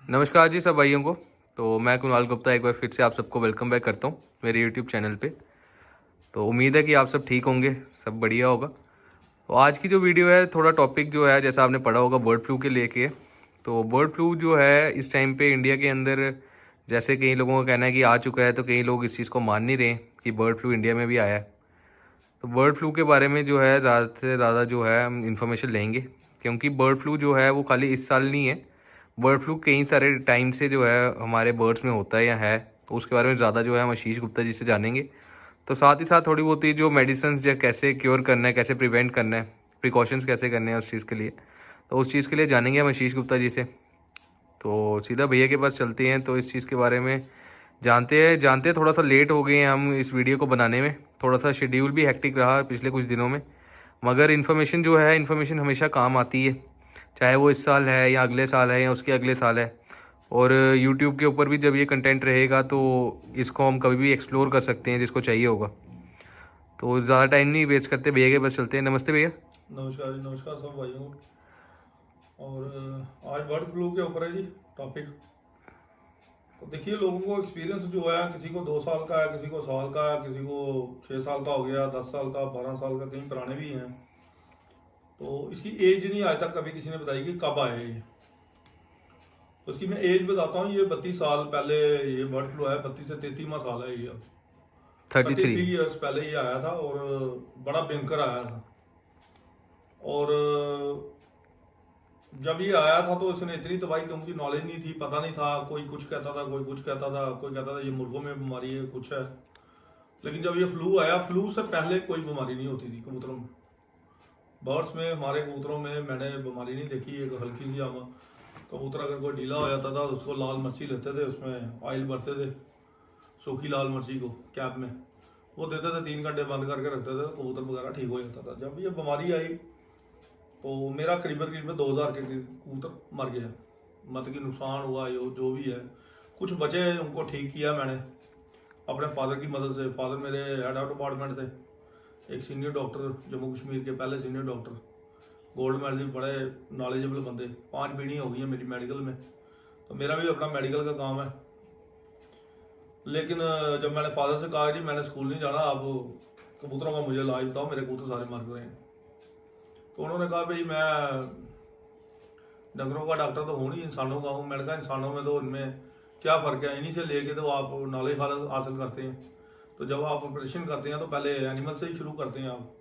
नमस्कार जी सब भाइयों को। तो मैं कुणाल गुप्ता एक बार फिर से आप सबको वेलकम बैक करता हूँ मेरे यूट्यूब चैनल पे। तो उम्मीद है कि आप सब ठीक होंगे, सब बढ़िया होगा। तो आज की जो वीडियो है, थोड़ा टॉपिक जो है जैसा आपने पढ़ा होगा बर्ड फ्लू के लेके। तो बर्ड फ्लू जो है इस टाइम पे इंडिया के अंदर, जैसे कई लोगों का कहना है कि आ चुका है, तो कई लोग इस चीज़ को मान नहीं रहे कि बर्ड फ्लू इंडिया में भी आया है। तो बर्ड फ्लू के बारे में जो है ज़्यादा से ज़्यादा जो है हम इंफॉर्मेशन लेंगे, क्योंकि बर्ड फ्लू जो है वो खाली इस साल नहीं है। बर्ड फ्लू कई सारे टाइम से जो है हमारे बर्ड्स में होता है या है। तो उसके बारे में ज़्यादा जो है हम आशीष गुप्ता जी से जानेंगे। तो साथ ही साथ थोड़ी बहुत ही जो मेडिसिन जो कैसे क्योर करना है, कैसे प्रिवेंट करना है, प्रिकॉशंस कैसे करने हैं उस चीज़ के लिए, तो उस चीज़ के लिए जानेंगे हम आशीष गुप्ता जी से। तो सीधा भैया के पास चलते हैं, तो इस चीज़ के बारे में जानते हैं। थोड़ा सा लेट हो गए हैं हम इस वीडियो को बनाने में, थोड़ा सा शेड्यूल भी हेक्टिक रहा पिछले कुछ दिनों में। मगर इन्फॉर्मेशन जो है, इन्फॉर्मेशन हमेशा काम आती है, चाहे वो इस साल है या अगले साल है या उसके अगले साल है। और यूट्यूब के ऊपर भी जब ये कंटेंट रहेगा तो इसको हम कभी भी एक्सप्लोर कर सकते हैं जिसको चाहिए होगा। तो ज़्यादा टाइम नहीं वेस्ट करते, भैया के पास चलते हैं। नमस्ते भैया। नमस्कार जी, नमस्कार सब भाइयों को। और आज बर्ड फ्लू के ऊपर है जी टॉपिक। तो देखिए, लोगों को एक्सपीरियंस जो है, किसी को 2 साल का है, किसी को साल का है, किसी को 6 साल का हो गया, 10 साल का, 12 साल का, कहीं पुराने भी हैं। तो इसकी एज नहीं आज तक कभी किसी ने बताई कि कब आए ये। तो इसकी मैं एज बताता हूँ। ये 32 साल पहले ये बर्ड फ्लू है, 32 से 33वां साल है ये अब। 33। 33 ईयर्स पहले ये आया था और बड़ा भयंकर आया था। और जब ये आया था तो इसने इतनी तबाही की, उनकी नॉलेज नहीं थी, पता नहीं था। कोई कुछ कहता था, कोई कुछ कहता था, कोई कहता था ये मुर्गों में बीमारी है, कुछ है। लेकिन जब ये फ्लू आया, फ्लू से पहले कोई बीमारी नहीं होती थी कबूतरों में। बर्ड्स में, हमारे कबूतरों में मैंने बीमारी नहीं देखी। एक हल्की सी आम कबूतर अगर कोई ढीला हो जाता था, उसको लाल मिर्ची लेते थे, उसमें ऑयल भरते थे, सूखी लाल मिर्ची को कैप में वो देते थे, 3 घंटे बंद करके रखते थे, कबूतर वगैरह ठीक हो जाता था। जब ये बीमारी आई तो मेरा करीबन करीबन 2000 के कबूतर मर गया, मतलब कि नुकसान हुआ जो भी है। कुछ बचे, उनको ठीक किया मैंने अपने फादर की मदद से। फादर मेरे हेड ऑफ डिपार्टमेंट थे, एक सीनियर डॉक्टर, जम्मू कश्मीर के पहले सीनियर डॉक्टर, गोल्ड मेडल, बड़े नॉलेजेबल बंदे। 5 पीढ़ियाँ हो गई हैं मेरी मेडिकल में, तो मेरा भी अपना मेडिकल का काम है। लेकिन जब मैंने फादर से कहा जी मैंने स्कूल नहीं जाना, आप कबूतरों का मुझे इलाज बताओ, मेरे कबूतर सारे मर गए हैं। तो उन्होंने कहा भाई मैं डंगरों का डॉक्टर तो हूँ नहीं, इंसानों का हूँ। मैंने कहा इंसानों में तो इनमें क्या फ़र्क है, इन्हीं से लेके तो आप नॉलेज हासिल करते हैं। तो जब आप ऑपरेशन करते हैं तो पहले एनिमल से ही शुरू करते हैं आप।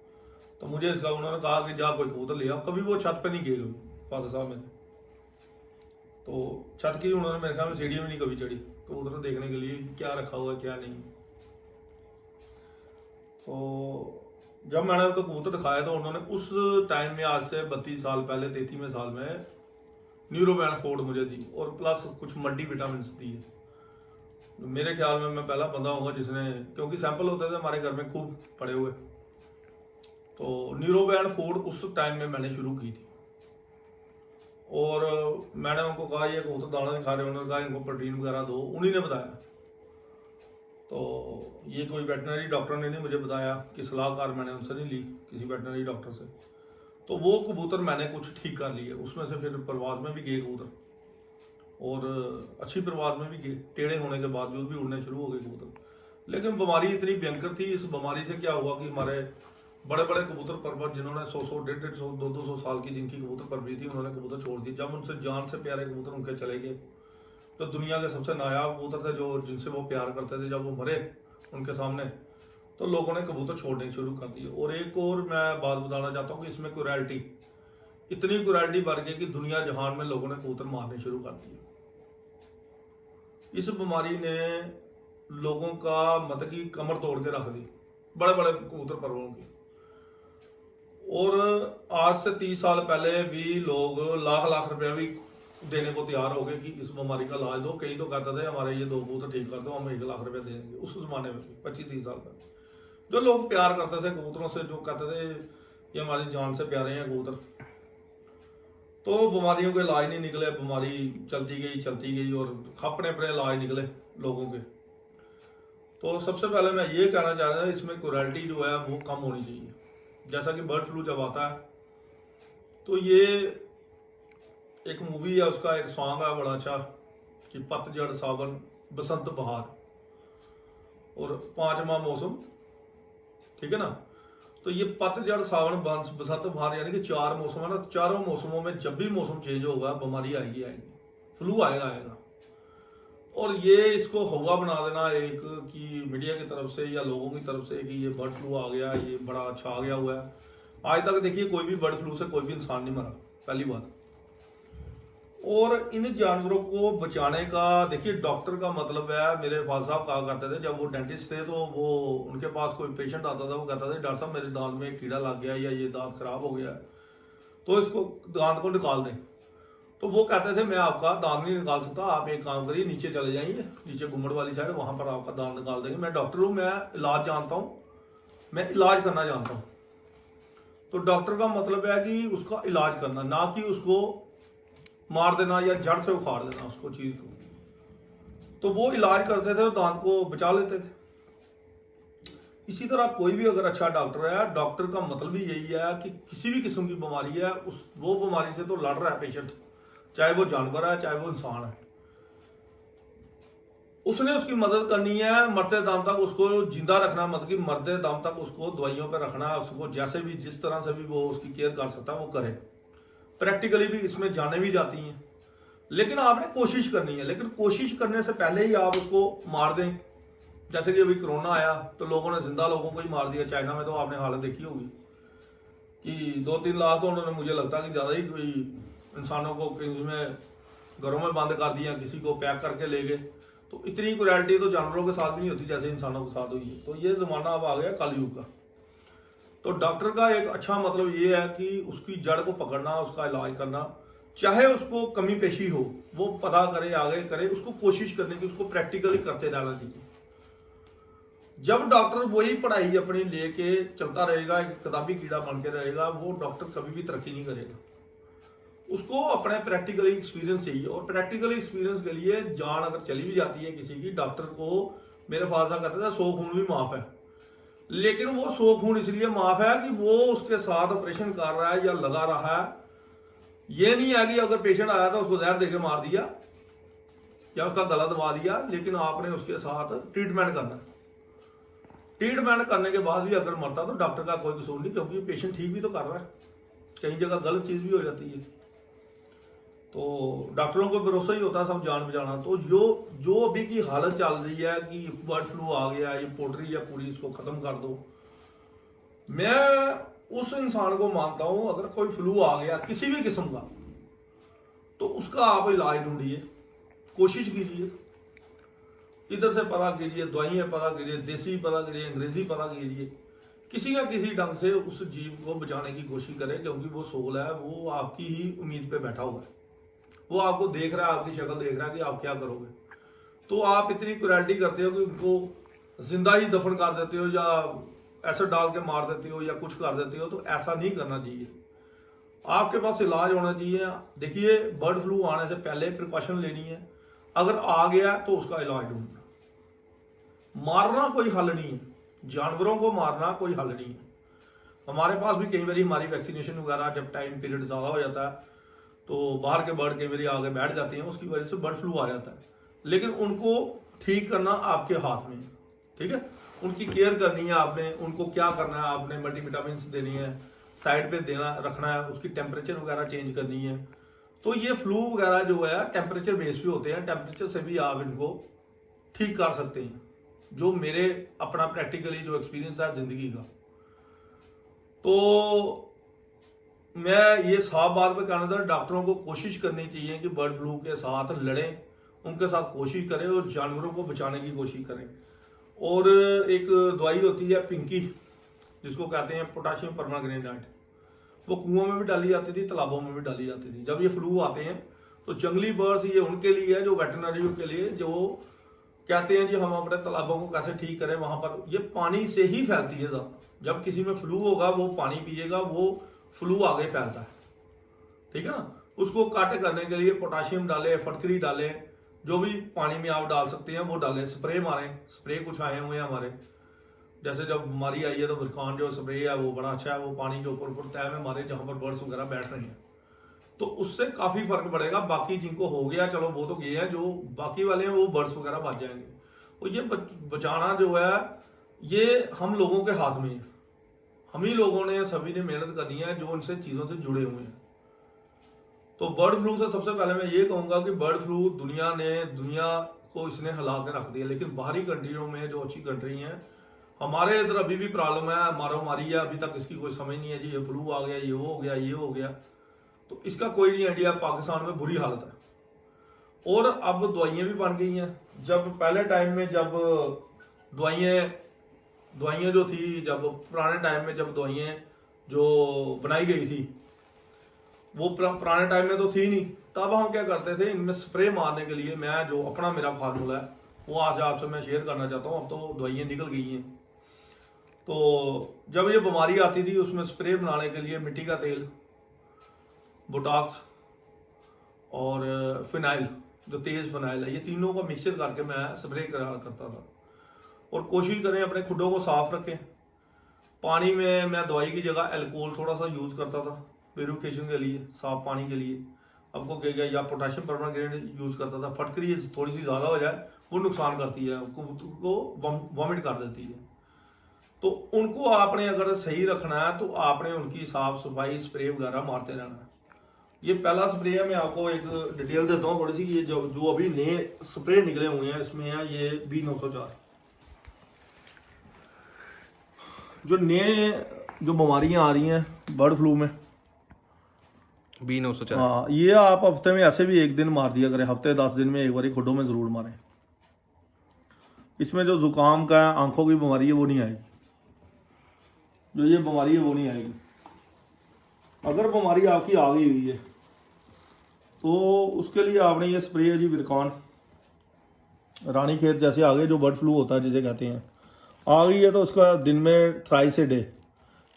तो मुझे इसका उन्होंने कहा कि जा कोई कबूतर ले आओ। कभी वो छत पे नहीं गए कभी फादर साहब मेरे। तो छत की उन्होंने मेरे ख्याल में सीढ़ी में नहीं कभी चढ़ी कबूतर देखने के लिए क्या रखा हुआ है क्या नहीं। तो जब मैंने उनको कबूतर दिखाया तो उन्होंने उस टाइम में, आज से 32 साल पहले, 33वें साल में न्यूरोबैन फोर्ड मुझे दी और प्लस कुछ मल्टी विटामिन दिए। मेरे ख्याल में मैं पहला बंदा होऊंगा जिसने, क्योंकि सैंपल होते थे हमारे घर में खूब पड़े हुए, तो न्यूरोबैन फोर्ड उस टाइम में मैंने शुरू की थी। और मैंने उनको कहा ये कबूतर दाना नहीं खा रहे, उन्होंने कहा इनको प्रोटीन वगैरह दो, उन्हीं ने बताया। तो ये कोई वेटनरी डॉक्टर ने नहीं मुझे बताया, कि सलाहकार मैंने उनसे नहीं ली, किसी वेटनरी डॉक्टर से। तो वो कबूतर मैंने कुछ ठीक कर लिए, उसमें से फिर प्रवास में भी गए कबूतर, और अच्छी प्रवास में भी गए, टेढ़े होने के बावजूद भी उड़ने शुरू हो गए कबूतर। लेकिन बीमारी इतनी भयंकर थी, इस बीमारी से क्या हुआ कि हमारे बड़े बड़े कबूतर परवर, जिन्होंने 100 150 200 साल की जिनकी कबूतर परवरी थी, उन्होंने कबूतर छोड़ दी। जब उनसे जान से प्यारे कबूतर उनके चले गए, जो दुनिया के सबसे नायाब कबूतर थे, जो जिनसे वो प्यार करते थे, जब वो मरे उनके सामने, तो लोगों ने कबूतर छोड़ने शुरू कर दिए। और एक और मैं बात बताना चाहता हूँ कि इसमें क्रूरैलिटी, इतनी क्रूरैलिटी बढ़ गई कि दुनिया जहान में लोगों ने कबूतर मारने शुरू कर दिए। इस बीमारी ने लोगों का मतलब कि कमर तोड़ के रख दी, बड़े बड़े कबूतर परवरों की। और आज से 30 साल पहले भी लोग लाख लाख रुपया भी देने को तैयार हो गए कि इस बीमारी का इलाज दो। कई तो कहते थे हमारे ये 2 कबूतर ठीक कर दो, हम 1 लाख रुपया देंगे। उस जमाने में 25-30 साल पहले जो लोग प्यार करते थे कबूतरों से, जो कहते थे ये हमारी जान से प्यारे हैं कबूतर, तो बीमारियों के इलाज नहीं निकले, बीमारी चलती गई और अपने अपने इलाज निकले लोगों के। तो सबसे पहले मैं ये कहना चाह रहा था, इसमें क्रूरैलिटी जो है वो कम होनी चाहिए। जैसा कि बर्ड फ्लू जब आता है तो ये एक मूवी है, उसका एक सॉन्ग है बड़ा अच्छा, कि पतझड़, सावन, बसंत, बहार और 5वां मौसम, ठीक है ना। तो ये पतझड़, सावन, बसंत, बहार यानी कि 4 मौसम है ना। चारों मौसमों में जब भी मौसम चेंज होगा बीमारी आएगी आएगी, फ्लू आएगा। और ये इसको हवा बना देना एक कि मीडिया की तरफ से या लोगों की तरफ से कि ये बर्ड फ्लू आ गया, ये बड़ा छा गया हुआ है। आज तक देखिए कोई भी बर्ड फ्लू से कोई भी इंसान नहीं मरा, पहली बात। और इन जानवरों को बचाने का देखिए डॉक्टर का मतलब है, मेरे फादर साहब कहा करते थे जब वो डेंटिस्ट थे, तो वो उनके पास कोई पेशेंट आता था, वो कहता था डॉक्टर साहब मेरे दांत में कीड़ा लग गया या ये दांत खराब हो गया है, तो इसको दांत को निकाल दें। तो वो कहते थे मैं आपका दांत नहीं निकाल सकता, आप एक काम करिए, नीचे चले जाइए, नीचे घुमड़ वाली साइड, वहां पर आपका दांत निकाल देंगे। मैं डॉक्टर हूँ, मैं इलाज जानता हूँ, मैं इलाज करना जानता हूँ। तो डॉक्टर का मतलब है कि उसका इलाज करना, ना कि उसको मार देना या जड़ से उखाड़ देना उसको चीज को। तो वो इलाज करते थे, दांत को बचा लेते थे। इसी तरह कोई भी अगर अच्छा डॉक्टर है, डॉक्टर का मतलब भी यही है कि किसी भी किस्म की बीमारी है, उस वो बीमारी से तो लड़ रहा है पेशेंट, चाहे वो जानवर है चाहे वो इंसान है, उसने उसकी मदद करनी है, मरते दम तक उसको जिंदा रखना, मतलब कि मरते दम तक उसको दवाइयों पे रखना है, उसको जैसे भी जिस तरह से भी वो उसकी केयर कर सकता है वो करे। प्रैक्टिकली भी इसमें जाने भी जाती हैं, लेकिन आपने कोशिश करनी है। लेकिन कोशिश करने से पहले ही आप उसको मार दें, जैसे कि अभी कोरोना आया तो लोगों ने जिंदा लोगों को ही मार दिया। चाइना में तो आपने हालत देखी होगी कि 2-3 लाख तो उन्होंने, मुझे लगता है कि ज़्यादा ही कोई इंसानों को में घरों में बंद कर दिया, किसी को पैक करके ले गए। तो इतनी क्रुएल्टी तो जानवरों के साथ भी नहीं होती जैसे इंसानों के साथ हुई है। तो ये ज़माना अब आ गया कलयुग का। तो डॉक्टर का एक अच्छा मतलब ये है कि उसकी जड़ को पकड़ना, उसका इलाज करना, चाहे उसको कमी पेशी हो वो पता करे, आगे करे, उसको कोशिश करने की, उसको प्रैक्टिकली करते रहना चाहिए। जब डॉक्टर वही पढ़ाई अपनी लेके चलता रहेगा, एक किताबी कीड़ा बन के रहेगा, वो डॉक्टर कभी भी तरक्की नहीं करेगा। उसको अपने प्रैक्टिकली एक्सपीरियंस चाहिए। और प्रैक्टिकली एक्सपीरियंस के लिए जान अगर चली भी जाती है किसी की, डॉक्टर को मेरे फादर साहब कहते थे 100 खून भी माफ है। लेकिन वो 100 खून इसलिए माफ है कि वो उसके साथ ऑपरेशन कर रहा है या लगा रहा है। ये नहीं है कि अगर पेशेंट आया था उसको जहर देके मार दिया या उसका गला दबा दिया, लेकिन आपने उसके साथ ट्रीटमेंट करना। ट्रीटमेंट करने के बाद भी अगर मरता तो डॉक्टर का कोई कसूर नहीं, क्योंकि पेशेंट ठीक भी तो कर रहा है, कई जगह गलत चीज भी हो जाती है। तो डॉक्टरों को भरोसा ही होता है सब जान बचाना। तो जो अभी की हालत चल रही है कि बर्ड फ्लू आ गया, ये पोल्ट्री या पूरी इसको खत्म कर दो, मैं उस इंसान को मानता हूं अगर कोई फ्लू आ गया किसी भी किस्म का, तो उसका आप इलाज ढूंढिए, कोशिश कीजिए, इधर से पता कीजिए, दवाइयां पता कीजिए, देसी पता कीजिए, अंग्रेजी पता कीजिए, किसी ना किसी ढंग से उस जीव को बचाने की कोशिश करें। क्योंकि वो सोल है, वो आपकी ही उम्मीद पे बैठा हुआ है, वो आपको देख रहा है, आपकी शक्ल देख रहा है कि आप क्या करोगे। तो आप इतनी क्रुएल्टी करते हो कि उनको जिंदा ही दफन कर देते हो या एसिड डाल के मार देते हो या कुछ कर देते हो, तो ऐसा नहीं करना चाहिए। आपके पास इलाज होना चाहिए। देखिए बर्ड फ्लू आने से पहले प्रिकॉशन लेनी है, अगर आ गया तो उसका इलाज ढूंढना। मारना कोई हल नहीं है, जानवरों को मारना कोई हल नहीं है। हमारे पास भी कई बार हमारी वैक्सीनेशन वगैरह जब टाइम पीरियड ज़्यादा हो जाता है तो बाहर के बर्ड कई बार आगे बैठ जाते हैं, उसकी वजह से बर्ड फ्लू आ जाता है। लेकिन उनको ठीक करना आपके हाथ में, ठीक है। उनकी केयर करनी है आपने, उनको क्या करना है, आपने मल्टीविटामिन देनी है, साइड पे देना रखना है, उसकी टेम्परेचर वगैरह चेंज करनी है। तो ये फ्लू वगैरह जो है टेम्परेचर बेस पे होते हैं, टेम्परेचर से भी आप इनको ठीक कर सकते हैं, जो मेरे अपना प्रैक्टिकली जो एक्सपीरियंस है जिंदगी का। तो मैं ये साफ बात पे कहना था, डॉक्टरों को कोशिश करनी चाहिए कि बर्ड फ्लू के साथ लड़ें, उनके साथ कोशिश करें और जानवरों को बचाने की कोशिश करें। और एक दवाई होती है पिंकी, जिसको कहते हैं पोटाशियम परमांगनेट, वो कुओं में भी डाली जाती थी, तालाबों में भी डाली जाती थी। जब ये फ्लू आते हैं तो जंगली बर्ड्स ये उनके लिए है जो वेटरनरी के लिए, जो कहते हैं जी हम अपने तालाबों को कैसे ठीक करें। वहां पर ये पानी से ही फैलती है ज़्यादा। जब किसी में फ्लू होगा वो पानी पिएगा, वो फ्लू आगे फैलता है, ठीक है ना। उसको कट करने के लिए पोटाशियम डालें, फटकरी डालें, जो भी पानी में आप डाल सकते हैं वो डालें, स्प्रे मारें। स्प्रे कुछ आए हुए हैं हमारे, जैसे जब बीमारी आई है तो बुरखान जो स्प्रे है वो बड़ा अच्छा है, वो पानी के ऊपर तय में मारे जहां पर बर्ड्स वगैरह बैठ रही हैं। तो उससे काफी फर्क पड़ेगा। बाकी जिनको हो गया चलो वो तो गए हैं, जो बाकी वाले हैं वो बर्ड्स वगैरह बच जाएंगे। और ये बचाना जो है ये हम लोगों के हाथ में है, हम ही लोगों ने सभी ने मेहनत करनी है जो इनसे चीजों से जुड़े हुए हैं। तो बर्ड फ्लू से सबसे पहले मैं ये कहूंगा कि बर्ड फ्लू दुनिया को इसने हिला के रख दिया। लेकिन बाहरी कंट्रियों में जो अच्छी कंट्री हैं, हमारे इधर अभी भी प्रॉब्लम है, मारामारी है, अभी तक इसकी कोई समझ नहीं है जी, ये फ्लू आ गया, ये हो गया, ये हो गया। तो इसका कोई नहीं आइडिया। पाकिस्तान में बुरी हालत है और अब दवाइयां भी बन गई हैं। जब पहले टाइम में जब दवाइयां जो थी, जब पुराने टाइम में जब दवाइयां जो बनाई गई थी वो पुराने टाइम में तो थी नहीं, तब हम क्या करते थे, इनमें स्प्रे मारने के लिए मैं जो अपना मेरा फार्मूला है वो आज आपसे मैं शेयर करना चाहता हूँ। अब तो दवाइयाँ निकल गई हैं। तो जब ये बीमारी आती थी उसमें स्प्रे बनाने के लिए मिट्टी का तेल, बोटॉक्स और फिनाइल, जो तेज फिनाइल है, ये तीनों का मिक्सचर करके मैं स्प्रे करा करता था। और कोशिश करें अपने खुडों को साफ रखें। पानी में मैं दवाई की जगह अल्कोहल थोड़ा सा यूज करता था प्यूरिफिकेशन के लिए, साफ पानी के लिए। आपको क्या गया, या पोटेशियम परमांगनेट यूज करता था। फटकरी थोड़ी सी ज्यादा हो जाए वो नुकसान करती है, को वॉमिट कर देती है। तो उनको आपने अगर सही रखना है तो आपने उनकी साफ सफाई स्प्रे वगैरह मारते रहना है। ये पहला स्प्रे है, मैं आपको एक डिटेल देता हूँ थोड़ी सी। ये जो अभी नए स्प्रे निकले हुए हैं इसमें है ये B904। जो नए जो बीमारियां आ रही हैं बर्ड फ्लू में, B904, हाँ, ये आप हफ्ते में ऐसे भी एक दिन मार दिया करें, हफ्ते 10 दिन में एक बार खुडों में जरूर मारें। इसमें जो जुकाम का आंखों की बीमारी है वो नहीं आएगी, जो ये बीमारी है वो नहीं आएगी। अगर बीमारी आपकी आ गई हुई है तो उसके लिए आपने ये स्प्रे है जी विरकान रानीखेत जैसे आ गए, जो बर्ड फ्लू होता है जिसे कहते हैं, आ गई है तो उसका दिन में थ्राइस ए डे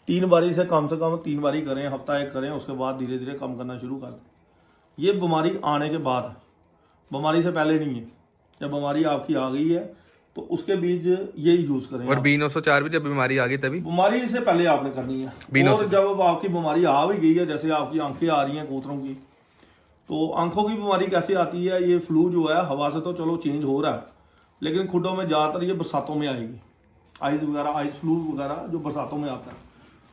3 बारी से कम 3 बारी करें, हफ्ता एक करें, उसके बाद धीरे धीरे कम करना शुरू कर दें। ये बीमारी आने के बाद है, बीमारी से पहले नहीं है। जब बीमारी आपकी आ गई है तो उसके बीच ये यूज करें। और B904 भी जब बीमारी आ गई तभी, बीमारी से पहले आपने करनी है। और जब आपकी बीमारी आ भी गई है, जैसे आपकी आंखें आ रही हैं कबूतरों की, तो आंखों की बीमारी कैसे आती है, ये फ्लू जो है हवा से तो चलो चेंज हो रहा है, लेकिन खुडों में ज़्यादातर ये बरसातों में आएगी। आइस वगैरह, आइस फ्लू वगैरह जो बरसातों में आता है,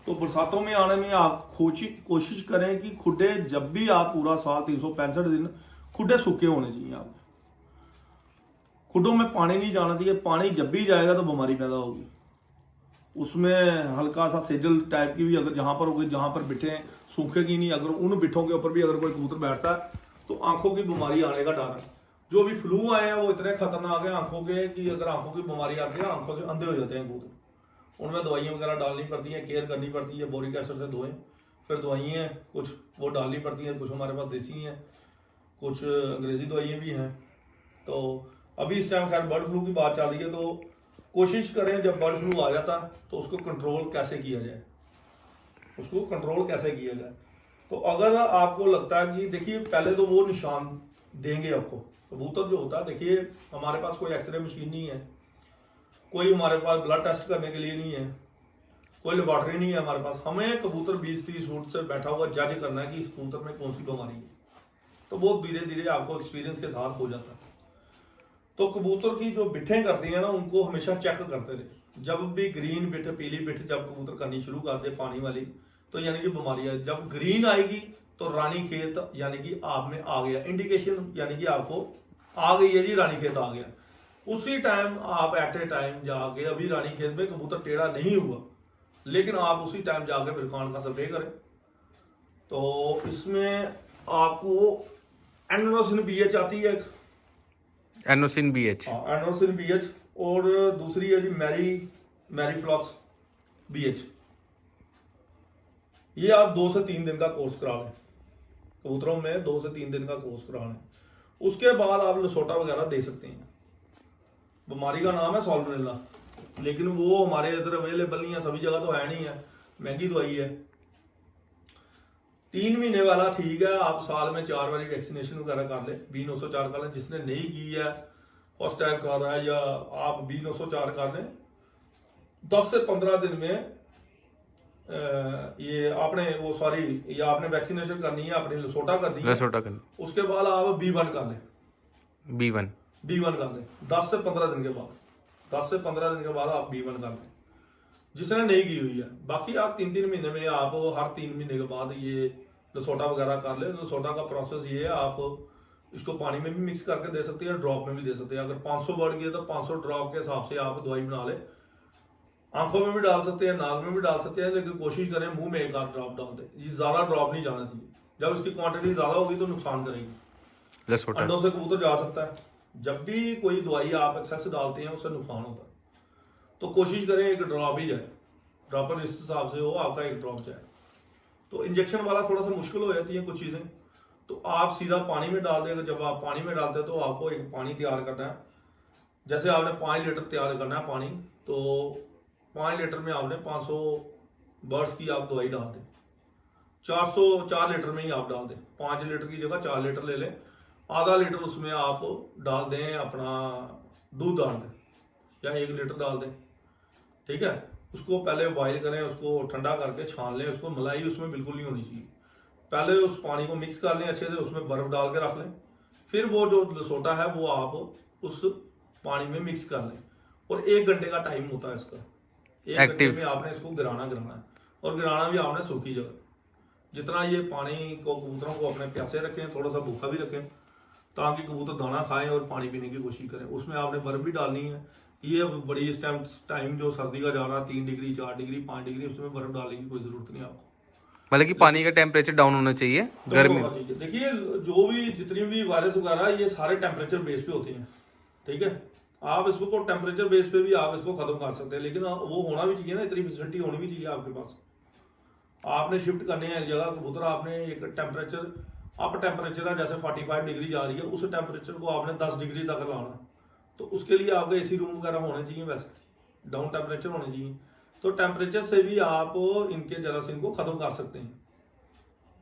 तो बरसातों में आने में आप कोशिश करें कि खुडे जब भी आप पूरा साल 365 दिन खुडे सूखे होने चाहिए। आपके खुडों में पानी नहीं जाना चाहिए। पानी जब भी जाएगा तो बीमारी पैदा होगी। उसमें हल्का सा सेजल टाइप की भी अगर जहां पर होगी, जहां पर बिठे सूखेगी नहीं, अगर उन बिठों के ऊपर भी अगर कोई कबूतर बैठता है तो आंखों की बीमारी आने का डर है। जो भी फ्लू आए हैं वो इतने खतरनाक है आंखों के कि अगर आंखों की बीमारी आती है आंखों से अंधे हो जाते हैं कबूतर। उनमें दवाइयाँ वगैरह डालनी पड़ती हैं, केयर करनी पड़ती है, बोरिक एसिड से धोएं। फिर दवाइयाँ कुछ वो डालनी पड़ती हैं, कुछ हमारे पास देसी हैं, कुछ अंग्रेजी दवाइयाँ भी हैं। तो अभी इस टाइम खैर बर्ड फ्लू की बात चल रही है, तो कोशिश करें जब बर्ड फ्लू आ जाता है तो उसको कंट्रोल कैसे किया जाए, उसको कंट्रोल कैसे किया जाए। तो अगर आपको लगता है कि देखिए पहले तो वो निशान देंगे आपको। कबूतर जो होता है, देखिए हमारे पास कोई एक्सरे मशीन नहीं है, कोई हमारे पास ब्लड टेस्ट करने के लिए नहीं है, कोई लेबॉर्ट्री नहीं है हमारे पास। हमें कबूतर 20-30 फुट से बैठा हुआ जज करना है कि इस कबूतर में कौन सी बीमारी है। तो वो धीरे धीरे आपको एक्सपीरियंस के साथ हो जाता है। तो कबूतर की जो बिठें करती हैं ना, उनको हमेशा चेक करते रहे। जब भी ग्रीन बिठ, पीली बिठ जब कबूतर करनी शुरू कर दे पानी वाली, तो यानी कि बीमारी है। जब ग्रीन आएगी तो रानी खेत यानी कि आप में आ गया, इंडिकेशन यानी कि आपको आ गई है जी, रानी खेत आ गया। उसी टाइम आप एट ए टाइम जाके, अभी रानी खेत में कबूतर टेढ़ा नहीं हुआ, लेकिन आप उसी टाइम जाके विरकान का स्प्रे करें। तो इसमें आपको एनोसिन BH आती है, एनोसिन BH, एनोसिन BH, और दूसरी है जी मैरीफ्लॉक्स BH। ये आप 2 से 3 दिन का कोर्स करा लें, कबूतरों में 2 से 3 दिन का कोर्स करा लें। उसके बाद आप लसोटा वगैरह दे सकते हैं। बीमारी का नाम है साल्मोनेला, लेकिन वो हमारे इधर अवेलेबल नहीं है, सभी जगह तो है नहीं है, महंगी दवाई है। 3 महीने वाला ठीक है, आप साल में 4 बारी वैक्सीनेशन वगैरह कर ले, B904 कर लें। जिसने नहीं की है, फर्स्ट टाइम कर रहा है, या आप B904 कर लें। 10 से 15 दिन में ये आपने वो सॉरी ये आपने वैक्सीनेशन करनी है, अपनी लसोटा करनी है, लसोटा करना, उसके बाद आप B1 कर लें। B1 B1 कर लें 10 से 15 दिन के बाद, 10 से 15 दिन के बाद आप B1 कर लें जिसने नहीं की हुई है। बाकी आप 3-3 महीने में आप हर 3 महीने के बाद ये लसोटा वगैरह कर ले। लसोटा का प्रोसेस ये है, आप इसको पानी में भी मिक्स करके दे सकते हैं, ड्रॉप में भी दे सकते हैं। अगर 500 बढ़ गई तो 500 ड्रॉप के हिसाब से आप दवाई बना ले। आंखों में भी डाल सकते हैं, नाक में भी डाल सकते हैं, लेकिन कोशिश करें मुंह में एक आध ड्रॉप डाल दें। ये ज्यादा ड्रॉप नहीं जाना चाहिए, जब इसकी क्वांटिटी ज्यादा होगी तो नुकसान करेगी। लसोटा अंडों से कबूतर जा सकता है। जब भी कोई दवाई आप एक्सेस डालते हैं उससे नुकसान होता है। तो कोशिश करें एक ड्रॉप ही जाए, ड्रॉपर इस हिसाब से हो आपका एक ड्रॉप जाए। तो इंजेक्शन वाला थोड़ा सा मुश्किल हो जाती है कुछ चीजें, तो आप सीधा पानी में डाल दें। जब आप पानी में डालते हैं तो आपको एक पानी तैयार करना है। जैसे आपने 5 लीटर तैयार करना है पानी, तो 5 लीटर में आपने 500 बर्ड्स की आप दवाई डाल दें। 4 लीटर में ही आप डाल दें। 5 लीटर की जगह 4 लीटर ले लें। आधा लीटर उसमें आप डाल दें अपना दूध डाल दें, या 1 लीटर डाल दें। ठीक है, उसको पहले बॉईल करें, उसको ठंडा करके छान लें। उसको मलाई उसमें बिल्कुल नहीं होनी चाहिए। पहले उस पानी को मिक्स कर लें अच्छे से, उसमें बर्फ डाल के रख लें। फिर वो जो लसोटा है वो आप उस पानी में मिक्स कर लें। और 1 घंटे का टाइम होता है इसका। 1 घंटे में आपने इसको गिराना है, और गिराना भी आपने सूखी जगह। जितना ये पानी को कबूतरों को अपने प्यासे रखें, थोड़ा सा भूखा भी रखें, ताकि कबूतर दाना खाएं और पानी पीने की कोशिश करें। उसमें आपने बर्फ भी डालनी है। ये बड़ी इस टाइम जो सर्दी का जा रहा है 3 डिग्री 4 डिग्री 5 डिग्री, उसमें बर्फ डालने की कोई जरूरत नहीं आपको। मतलब कि पानी का टेम्परेचर डाउन होना चाहिए गर्मी। देखिए जो भी जितनी भी वायरस वगैरह ये सारे टेम्परेचर बेस पे होते हैं। ठीक है, आप इसको टेम्परेचर बेस पे भी आप इसको खत्म कर सकते हैं, लेकिन वो होना भी चाहिए ना, इतनी फैसिलिटी होनी भी चाहिए आपके पास। आपने शिफ्ट करने हैं एक जगह कबूतर, आपने एक टेम्परेचर अप टेम्परेचर है जैसे 45 डिग्री जा रही है, उस टेम्परेचर को आपने 10 डिग्री तक लाना। तो उसके लिए आपके एसी रूम वगैरह होने चाहिए, वैसे डाउन टेम्परेचर होने चाहिए। तो टेम्परेचर से भी आप इनके जरासीम को खत्म कर सकते हैं।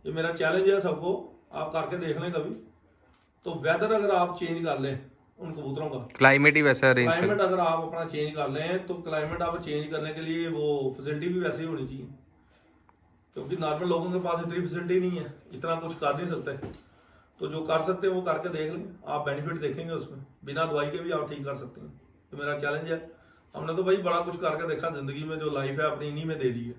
ये मेरा चैलेंज है सबको, आप करके देख लें कभी। तो वेदर अगर आप चेंज कर लें उन कबूतरों का, क्लाइमेट ही वैसा अरेंज कर, क्लाइमेट अगर आप अपना चेंज कर लें, तो क्लाइमेट आप चेंज करने के लिए वो फैसिलिटी भी वैसे ही होनी चाहिए। क्योंकि नॉर्मल लोगों के पास इतनी फैसिलिटी नहीं है, इतना कुछ कर नहीं सकते। तो जो कर सकते हैं वो करके देख लें, आप बेनिफिट देखेंगे उसमें। बिना दवाई के भी आप ठीक कर सकते हैं। तो मेरा चैलेंज है। हमने तो भाई बड़ा कुछ करके देखा जिंदगी में, जो लाइफ है अपनी इन्हीं में दे दी है।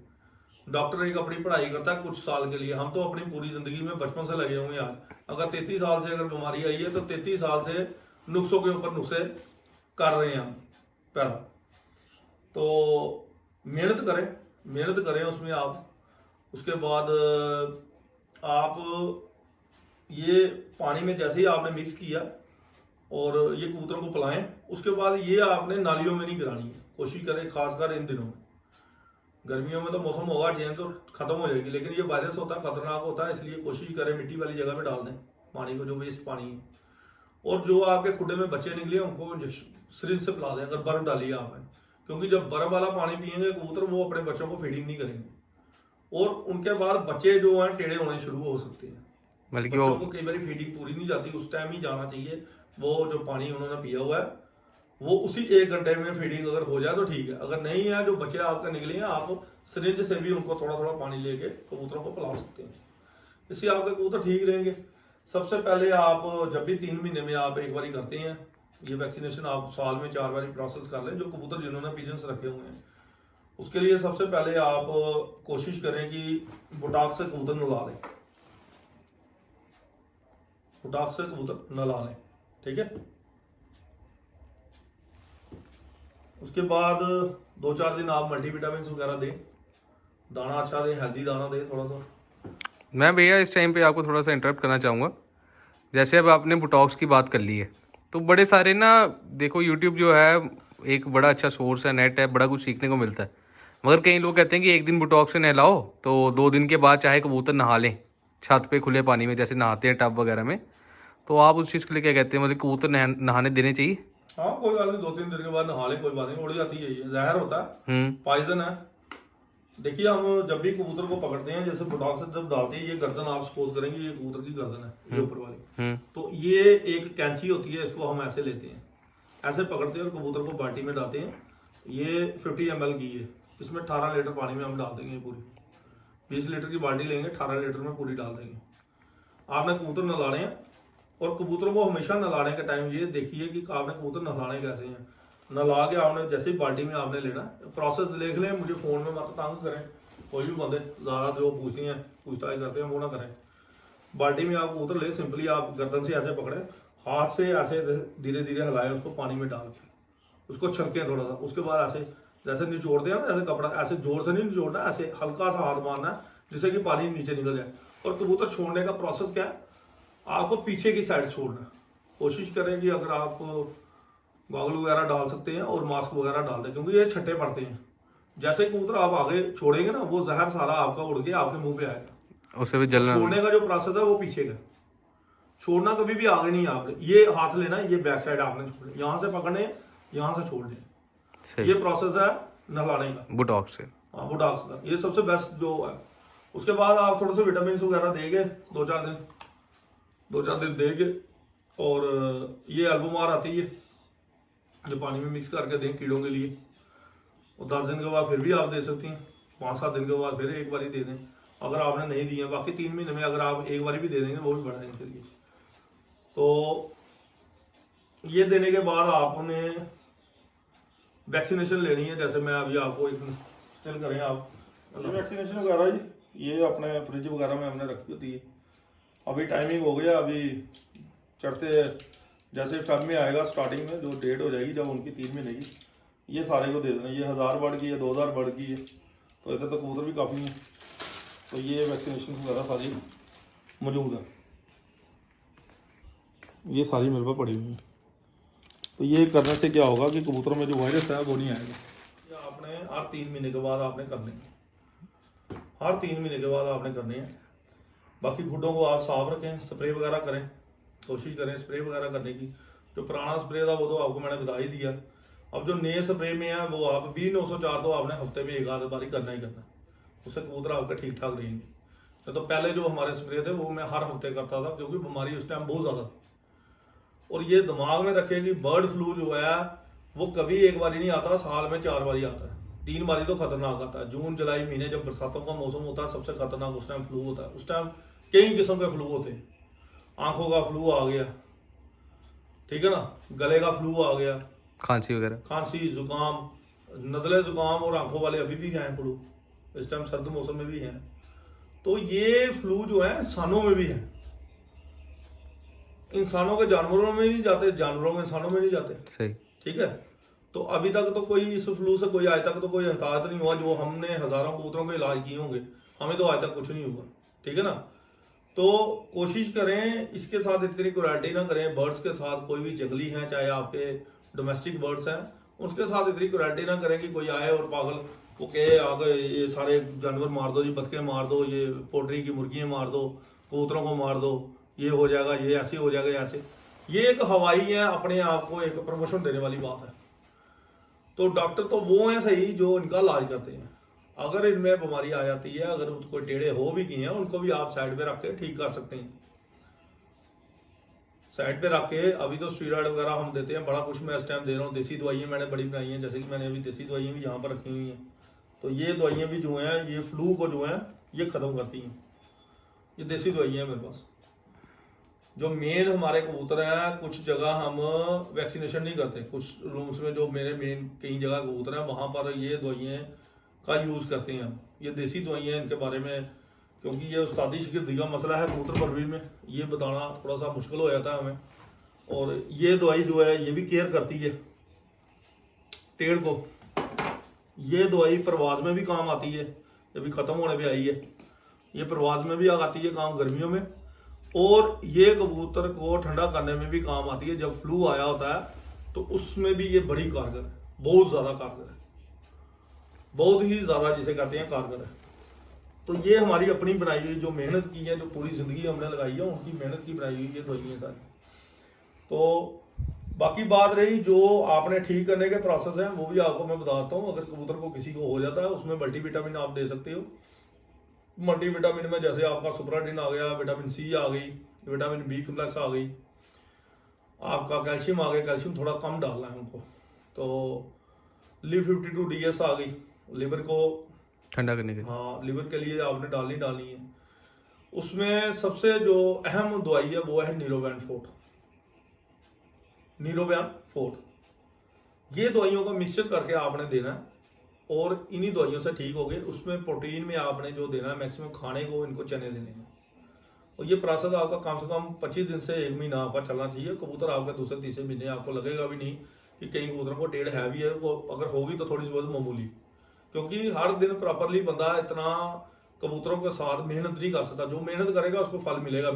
डॉक्टर एक अपनी पढ़ाई करता है कुछ साल के लिए, हम तो अपनी पूरी जिंदगी में बचपन से लगे होंगे यार। अगर 33 साल से अगर बीमारी आई है तो 33 साल से नुस्खों के ऊपर नुस्खे कर रहे हैं हम पैदा। तो मेहनत करें उसमें आप। उसके बाद आप ये पानी में जैसे ही आपने मिक्स किया और ये कबूतरों को पिलाएं, उसके बाद ये आपने नालियों में नहीं गिरानी है। कोशिश करें खासकर इन दिनों में। गर्मियों में तो मौसम होगा चेंज तो खत्म हो जाएगी, लेकिन ये वायरस होता है, खतरनाक होता है, इसलिए कोशिश करें मिट्टी वाली जगह पे डाल दें पानी को, जो वेस्ट पानी है। और जो आपके खुडे में बच्चे निकले उनको सिरिंज से पिला दें अगर बर्फ डाली है आपने। क्योंकि जब बर्फ वाला पानी पियेंगे कबूतर, वो अपने बच्चों को फीडिंग नहीं करेंगे, और उनके बाद बच्चे जो हैं टेढ़े होने शुरू हो सकते हैं। बल्कि बच्चों को कई बार फीडिंग पूरी नहीं जाती, उस टाइम ही जाना चाहिए। वो जो पानी उन्होंने पिया हुआ है वो उसी 1 घंटे में फीडिंग अगर हो जाए तो ठीक है। अगर नहीं है, जो बच्चे आपके निकले हैं, आप सिरिंज से भी उनको थोड़ा थोड़ा पानी लेके कबूतरों को पिला सकते हैं। इससे आपके कबूतर ठीक रहेंगे। सबसे पहले आप जब भी 3 महीने में आप एक बारी करते हैं ये वैक्सीनेशन, आप साल में 4 बारी प्रोसेस कर लें। जो कबूतर जिन्होंने पिजन्स रखे हुए हैं उसके लिए सबसे पहले आप कोशिश करें कि बुटाक्स से कबूतर नला लें, बुटाक्स से कबूतर नला लें। ठीक है, उसके बाद 2-4 दिन आप मल्टीविटामिन वगैरह दें, दाना अच्छा दें, हेल्दी दाना दें थोड़ा सा। मैं भैया इस टाइम पे आपको थोड़ा सा इंटरप्ट करना चाहूँगा। जैसे अब आपने बुटॉक्स की बात कर ली है, तो बड़े सारे ना, देखो यूट्यूब जो है एक बड़ा अच्छा सोर्स है, नेट है, बड़ा कुछ सीखने को मिलता है। मगर कई लोग कहते हैं कि 1 दिन बुटॉक्स से नहलाओ तो 2 दिन के बाद चाहे कबूतर नहा लें छत पे खुले पानी में, जैसे नहाते हैं टब वगैरह में। तो आप उस चीज़ के लिए क्या कहते हैं, मतलब कबूतर नहाने देने चाहिए? हाँ कोई बात नहीं, 2-3 दिन के बाद नहा ले, कोई बात नहीं। उड़ जाती है, ये जहर होता है, पॉइजन है। देखिए हम जब भी कबूतर को पकड़ते हैं, जैसे बुटॉक्स जब डालते हैं, ये गर्दन आप सपोज करेंगे ये कबूतर की गर्दन है, ये ऊपर वाली, तो ये एक कैंची होती है, इसको हम ऐसे लेते हैं, ऐसे पकड़ते हैं और कबूतर को बाल्टी में डालते हैं। ये 50 ml की है, इसमें 18 लीटर पानी में हम डाल देंगे पूरी। 20 लीटर की बाल्टी लेंगे, 18 लीटर में पूरी डाल देंगे। आपने कबूतर नहलाने हैं, और कबूतरों को हमेशा नहलाने के टाइम ये देखिए कि आपने कबूतर नहलाने कैसे हैं। नहला के आपने जैसे ही बाल्टी में आपने लेना, प्रोसेस देख लें, मुझे फ़ोन में मत तंग करें, कोई भी बंदे ज़्यादा जो पूछताछ करते हैं वो ना करें। बाल्टी में आप कबूतर ले, सिंपली आप गर्दन से ऐसे पकड़े, हाथ से ऐसे धीरे धीरे हिलाएं उसको पानी में डाल के, उसको छलकें थोड़ा सा। उसके बाद ऐसे जैसे निचोड़ते हैं ना, ऐसे कपड़ा ऐसे जोर से नहीं निचोड़ना, ऐसे हल्का सा हाथ मारना है जिससे कि पानी नीचे निकल जाए। और कबूतर छोड़ने का प्रोसेस क्या है, आपको पीछे की साइड छोड़ना है। कोशिश करें कि अगर आप गॉगल वगैरह डाल सकते हैं और मास्क वगैरह डाल दें, क्योंकि ये छट्टे पड़ते हैं। जैसे कबूतर आप आगे छोड़ेंगे ना, वो जहर सारा आपका उड़ के आपके मुंह पे आएगा। उससे भी जलना। छोड़ने का जो प्रोसेस है वो पीछे का, छोड़ना कभी भी आगे नहीं है। आपने ये हाथ लेना, ये बैक साइड आपने छोड़ना, यहाँ से पकड़ने, यहाँ से छोड़ने। ये प्रोसेस है नहलाने का, बुटॉक्स से। हाँ, बुटॉक्स का ये सबसे बेस्ट जो है। उसके बाद आप थोड़े से विटामिन वगैरह देंगे 2-4 दिन देंगे। और ये एल्बोमार आती है, जो पानी में मिक्स करके दें कीड़ों के लिए। और 10 दिन के बाद फिर भी आप दे सकती हैं, 5-7 दिन के बाद फिर एक बारी दे दें अगर आपने नहीं दिए। बाकी 3 महीने में अगर आप एक बारी भी दे देंगे वो भी बड़ा है इनके लिए। तो ये देने के बाद आपने वैक्सीनेशन लेनी है। जैसे मैं अभी आपको एक स्टिल करें आप, वैक्सीनेशन वगैरह ये अपने फ्रिज वगैरह में हमने रखी होती है। अभी टाइमिंग हो गया, अभी चढ़ते जैसे फेब में आएगा, स्टार्टिंग में जो डेट हो जाएगी जब उनकी 3 महीने की, ये सारे को दे देना। ये 1000 बर्ड की है, 2000 बर्ड की है, तो इधर तो कबूतर भी काफ़ी हैं। तो ये वैक्सीनेशन वगैरह सारी मौजूद है, ये सारी मेरे पास पड़ी हुई है। तो ये करने से क्या होगा कि कबूतरों में जो वायरस है वो नहीं आएगा। ये आपने हर 3 महीने के बाद आपने करने हैं, हर 3 महीने के बाद आपने करने हैं। बाकी खुडों को आप साफ रखें, स्प्रे वगैरह करें, कोशिश करें स्प्रे वगैरह करने की। जो पुराना स्प्रे था वो तो आपको मैंने बता ही दिया। अब जो नए स्प्रे में है वो आप 20-904 तो आपने हफ्ते में 1 आध बारी करना ही करना है, उससे कबूतर आपके ठीक ठाक रहेंगे। तो पहले जो हमारे स्प्रे थे वो मैं हर हफ्ते करता था, क्योंकि बीमारी उस टाइम बहुत ज़्यादा थी। और ये दिमाग में रखें कि बर्ड फ्लू जो है वो कभी एक बारी नहीं आता, साल में 4 बारी आता है। 3 बारी तो खतरनाक आता है। जून जुलाई महीने जब बरसातों का मौसम होता है सबसे खतरनाक उस टाइम फ्लू होता है। उस टाइम कई किस्म के फ्लू होते हैं। आंखों का फ्लू आ गया, ठीक है ना, गले का फ्लू आ गया, खांसी वगैरह, खांसी, जुकाम, नजले जुकाम, और आंखों वाले अभी भी हैं फ्लू, इस टाइम सर्द मौसम में भी हैं। तो ये फ्लू जो है इंसानों में भी है, इंसानों के जानवरों में नहीं जाते, जानवरों के इंसानों में नहीं जाते। सही, ठीक है। तो अभी तक तो कोई इस फ्लू से कोई आज तक तो कोई हताहत नहीं हुआ। जो हमने हजारों कबूतरों के इलाज किए होंगे, हमें तो आज तक कुछ नहीं हुआ। ठीक है ना। तो कोशिश करें इसके साथ इतनी क्रुएल्टी ना करें। बर्ड्स के साथ, कोई भी जंगली हैं चाहे आपके डोमेस्टिक बर्ड्स हैं, उसके साथ इतनी क्रुएल्टी ना करें कि कोई आए और पागल वो कहे आगे ये सारे जानवर मार दो जी, बतखें मार दो, ये पोल्ट्री की मुर्गियाँ मार दो, कबूतरों को मार दो, ये हो जाएगा, ये ऐसे हो जाएगा, ऐसे। ये एक हवाई है, अपने आप को एक प्रमोशन देने वाली बात है। तो डॉक्टर तो वो हैं सही जो इनका इलाज करते हैं। अगर इनमें बीमारी आ जाती है, अगर कोई टेढ़े हो भी गए हैं, उनको भी आप साइड पे रख के ठीक कर सकते हैं। साइड पे रख के अभी तो स्टीरॉयड वगैरह हम देते हैं, बड़ा कुछ मैं इस टाइम दे रहा हूँ। देसी दवाइयाँ मैंने बड़ी बनाई हैं, जैसे कि मैंने अभी देसी दवाइयाँ भी यहाँ पर रखी हुई हैं। तो ये दवाइयाँ भी जो हैं ये फ्लू को जो है ये ख़त्म करती हैं। ये देसी दवाइयाँ हैं मेरे पास। जो मेन हमारे कबूतर हैं, कुछ जगह हम वैक्सीनेशन नहीं करते। कुछ रूम्स में जो मेरे मेन कई जगह कबूतर हैं वहाँ पर ये दवाइयाँ का यूज़ करते हैं हम। ये देसी दवाइयाँ इनके बारे में, क्योंकि ये उस्तादी शिगिर्दी का मसला है कबूतर परवरिश में, ये बताना थोड़ा सा मुश्किल हो जाता है हमें। और ये दवाई जो है ये भी केयर करती है टेढ़ को। ये दवाई प्रवास में भी काम आती है, ये भी ख़त्म होने पे आई है। ये प्रवास में भी आती है काम गर्मियों में, और ये कबूतर को ठंडा करने में भी काम आती है। जब फ्लू आया होता है तो उसमें भी ये बड़ी कारगर है, बहुत ज़्यादा कारगर है, बहुत ही ज़्यादा जिसे कहते हैं कारगर है। तो ये हमारी अपनी बनाई हुई जो मेहनत की है, जो पूरी ज़िंदगी हमने लगाई है, उनकी मेहनत की बनाई हुई ये दवाइयाँ सारी। तो बाकी बात रही जो आपने ठीक करने के प्रोसेस हैं, वो भी आपको मैं बताता हूँ। अगर कबूतर को किसी को हो जाता है, उसमें मल्टीविटामिन आप दे सकते हो। मल्टीविटामिन में जैसे आपका सुपराडिन आ गया, विटामिन सी आ गई, विटामिन बी कम्प्लेक्स आ गई, आपका कैल्शियम आ गया। कैल्शियम थोड़ा कम डालना है उनको। तो लिव 52 DS आ गई, लिवर को ठंडा करने के लिए। हाँ, लिवर के लिए आपने डालनी है। उसमें सबसे जो अहम दवाई है वो है नीरोबैन फोर्ट। ये दवाइयों का मिक्सचर करके आपने देना है और इन्हीं दवाइयों से ठीक हो गए। उसमें प्रोटीन में आपने जो देना है मैक्सिमम खाने को इनको चने देने हैं। और ये प्रोसेस आपका कम से कम 25 दिन से 1 महीना आपका चलना चाहिए। कबूतर आपका दूसरे तीसरे महीने आपको लगेगा भी नहीं कि कई कबूतरों को टेढ़ है भी है, वो अगर होगी तो थोड़ी बहुत मामूली, क्योंकि हर दिन प्रॉपरली बंदा इतना कबूतरों के साथ मेहनत नहीं कर सकता। जो मेहनत करेगा उसको फल मिलेगा।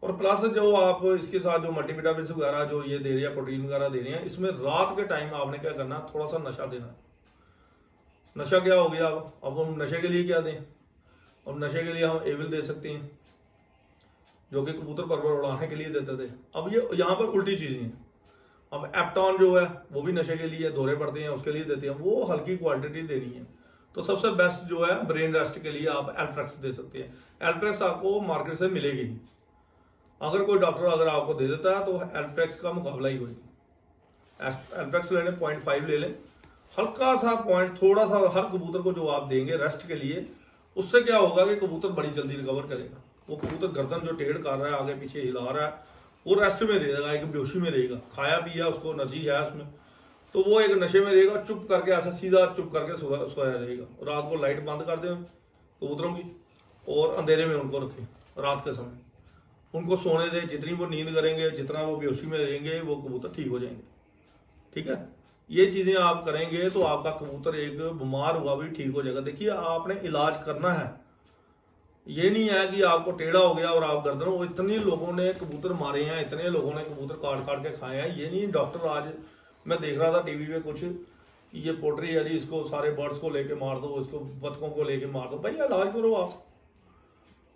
और प्लस जो आप इसके साथ जो मल्टीविटामिन वगैरह जो ये दे रहे हैं, प्रोटीन वगैरह दे रहे हैं, इसमें रात के टाइम आपने क्या करना, थोड़ा सा नशा देना। नशा क्या हो गया, अब हम नशे के लिए क्या दें? अब नशे के लिए हम एविल दे सकते हैं, जो कि कबूतर परवर उड़ाने के लिए देते थे। अब ये यहाँ पर उल्टी चीजें हैं। अब एप्टॉन जो है वो भी नशे के लिए, दौरे पड़ते हैं उसके लिए देते हैं, वो हल्की क्वांटिटी देनी है। तो सबसे बेस्ट जो है ब्रेन रेस्ट के लिए आप एल्ट्रेक्स दे सकते हैं। एल्ट्रेक्स आपको मार्केट से मिलेगी नहीं। अगर कोई डॉक्टर अगर आपको दे देता है तो एल्ट्रेक्स का मुकाबला ही होगा। एल्ट्रेक्स लेने 0.5 ले लें, हल्का सा पॉइंट, थोड़ा सा हर कबूतर को जो आप देंगे रेस्ट के लिए, उससे क्या होगा कि कबूतर बड़ी जल्दी रिकवर करेगा। वो कबूतर गर्दन जो टेढ़ कर रहा है, आगे पीछे हिला रहा है, वो रेस्ट में रहेगा, एक बेहोशी में रहेगा। खाया पिया उसको एनर्जी है उसमें, तो वो एक नशे में रहेगा, चुप करके ऐसा सीधा चुप करके सोया रहेगा। रात को लाइट बंद कर दें कबूतरों की और अंधेरे में उनको रखें। रात के समय उनको सोने दें, जितनी वो नींद करेंगे, जितना वो बेहोशी में रहेंगे, वो कबूतर ठीक हो जाएंगे। ठीक है, ये चीजें आप करेंगे तो आपका कबूतर एक बीमार हुआ भी ठीक हो जाएगा। देखिए, आपने इलाज करना है, ये नहीं है कि आपको टेढ़ा हो गया और आप गर्दन हो। इतने लोगों ने कबूतर मारे हैं, इतने लोगों ने कबूतर काट काट के खाए हैं। ये नहीं डॉक्टर, आज मैं देख रहा था टीवी पे कुछ कि ये पोल्ट्री है जी, इसको सारे बर्ड्स को लेके मार दो, इसको बतखों को लेके मार दो। भाई इलाज करो आप।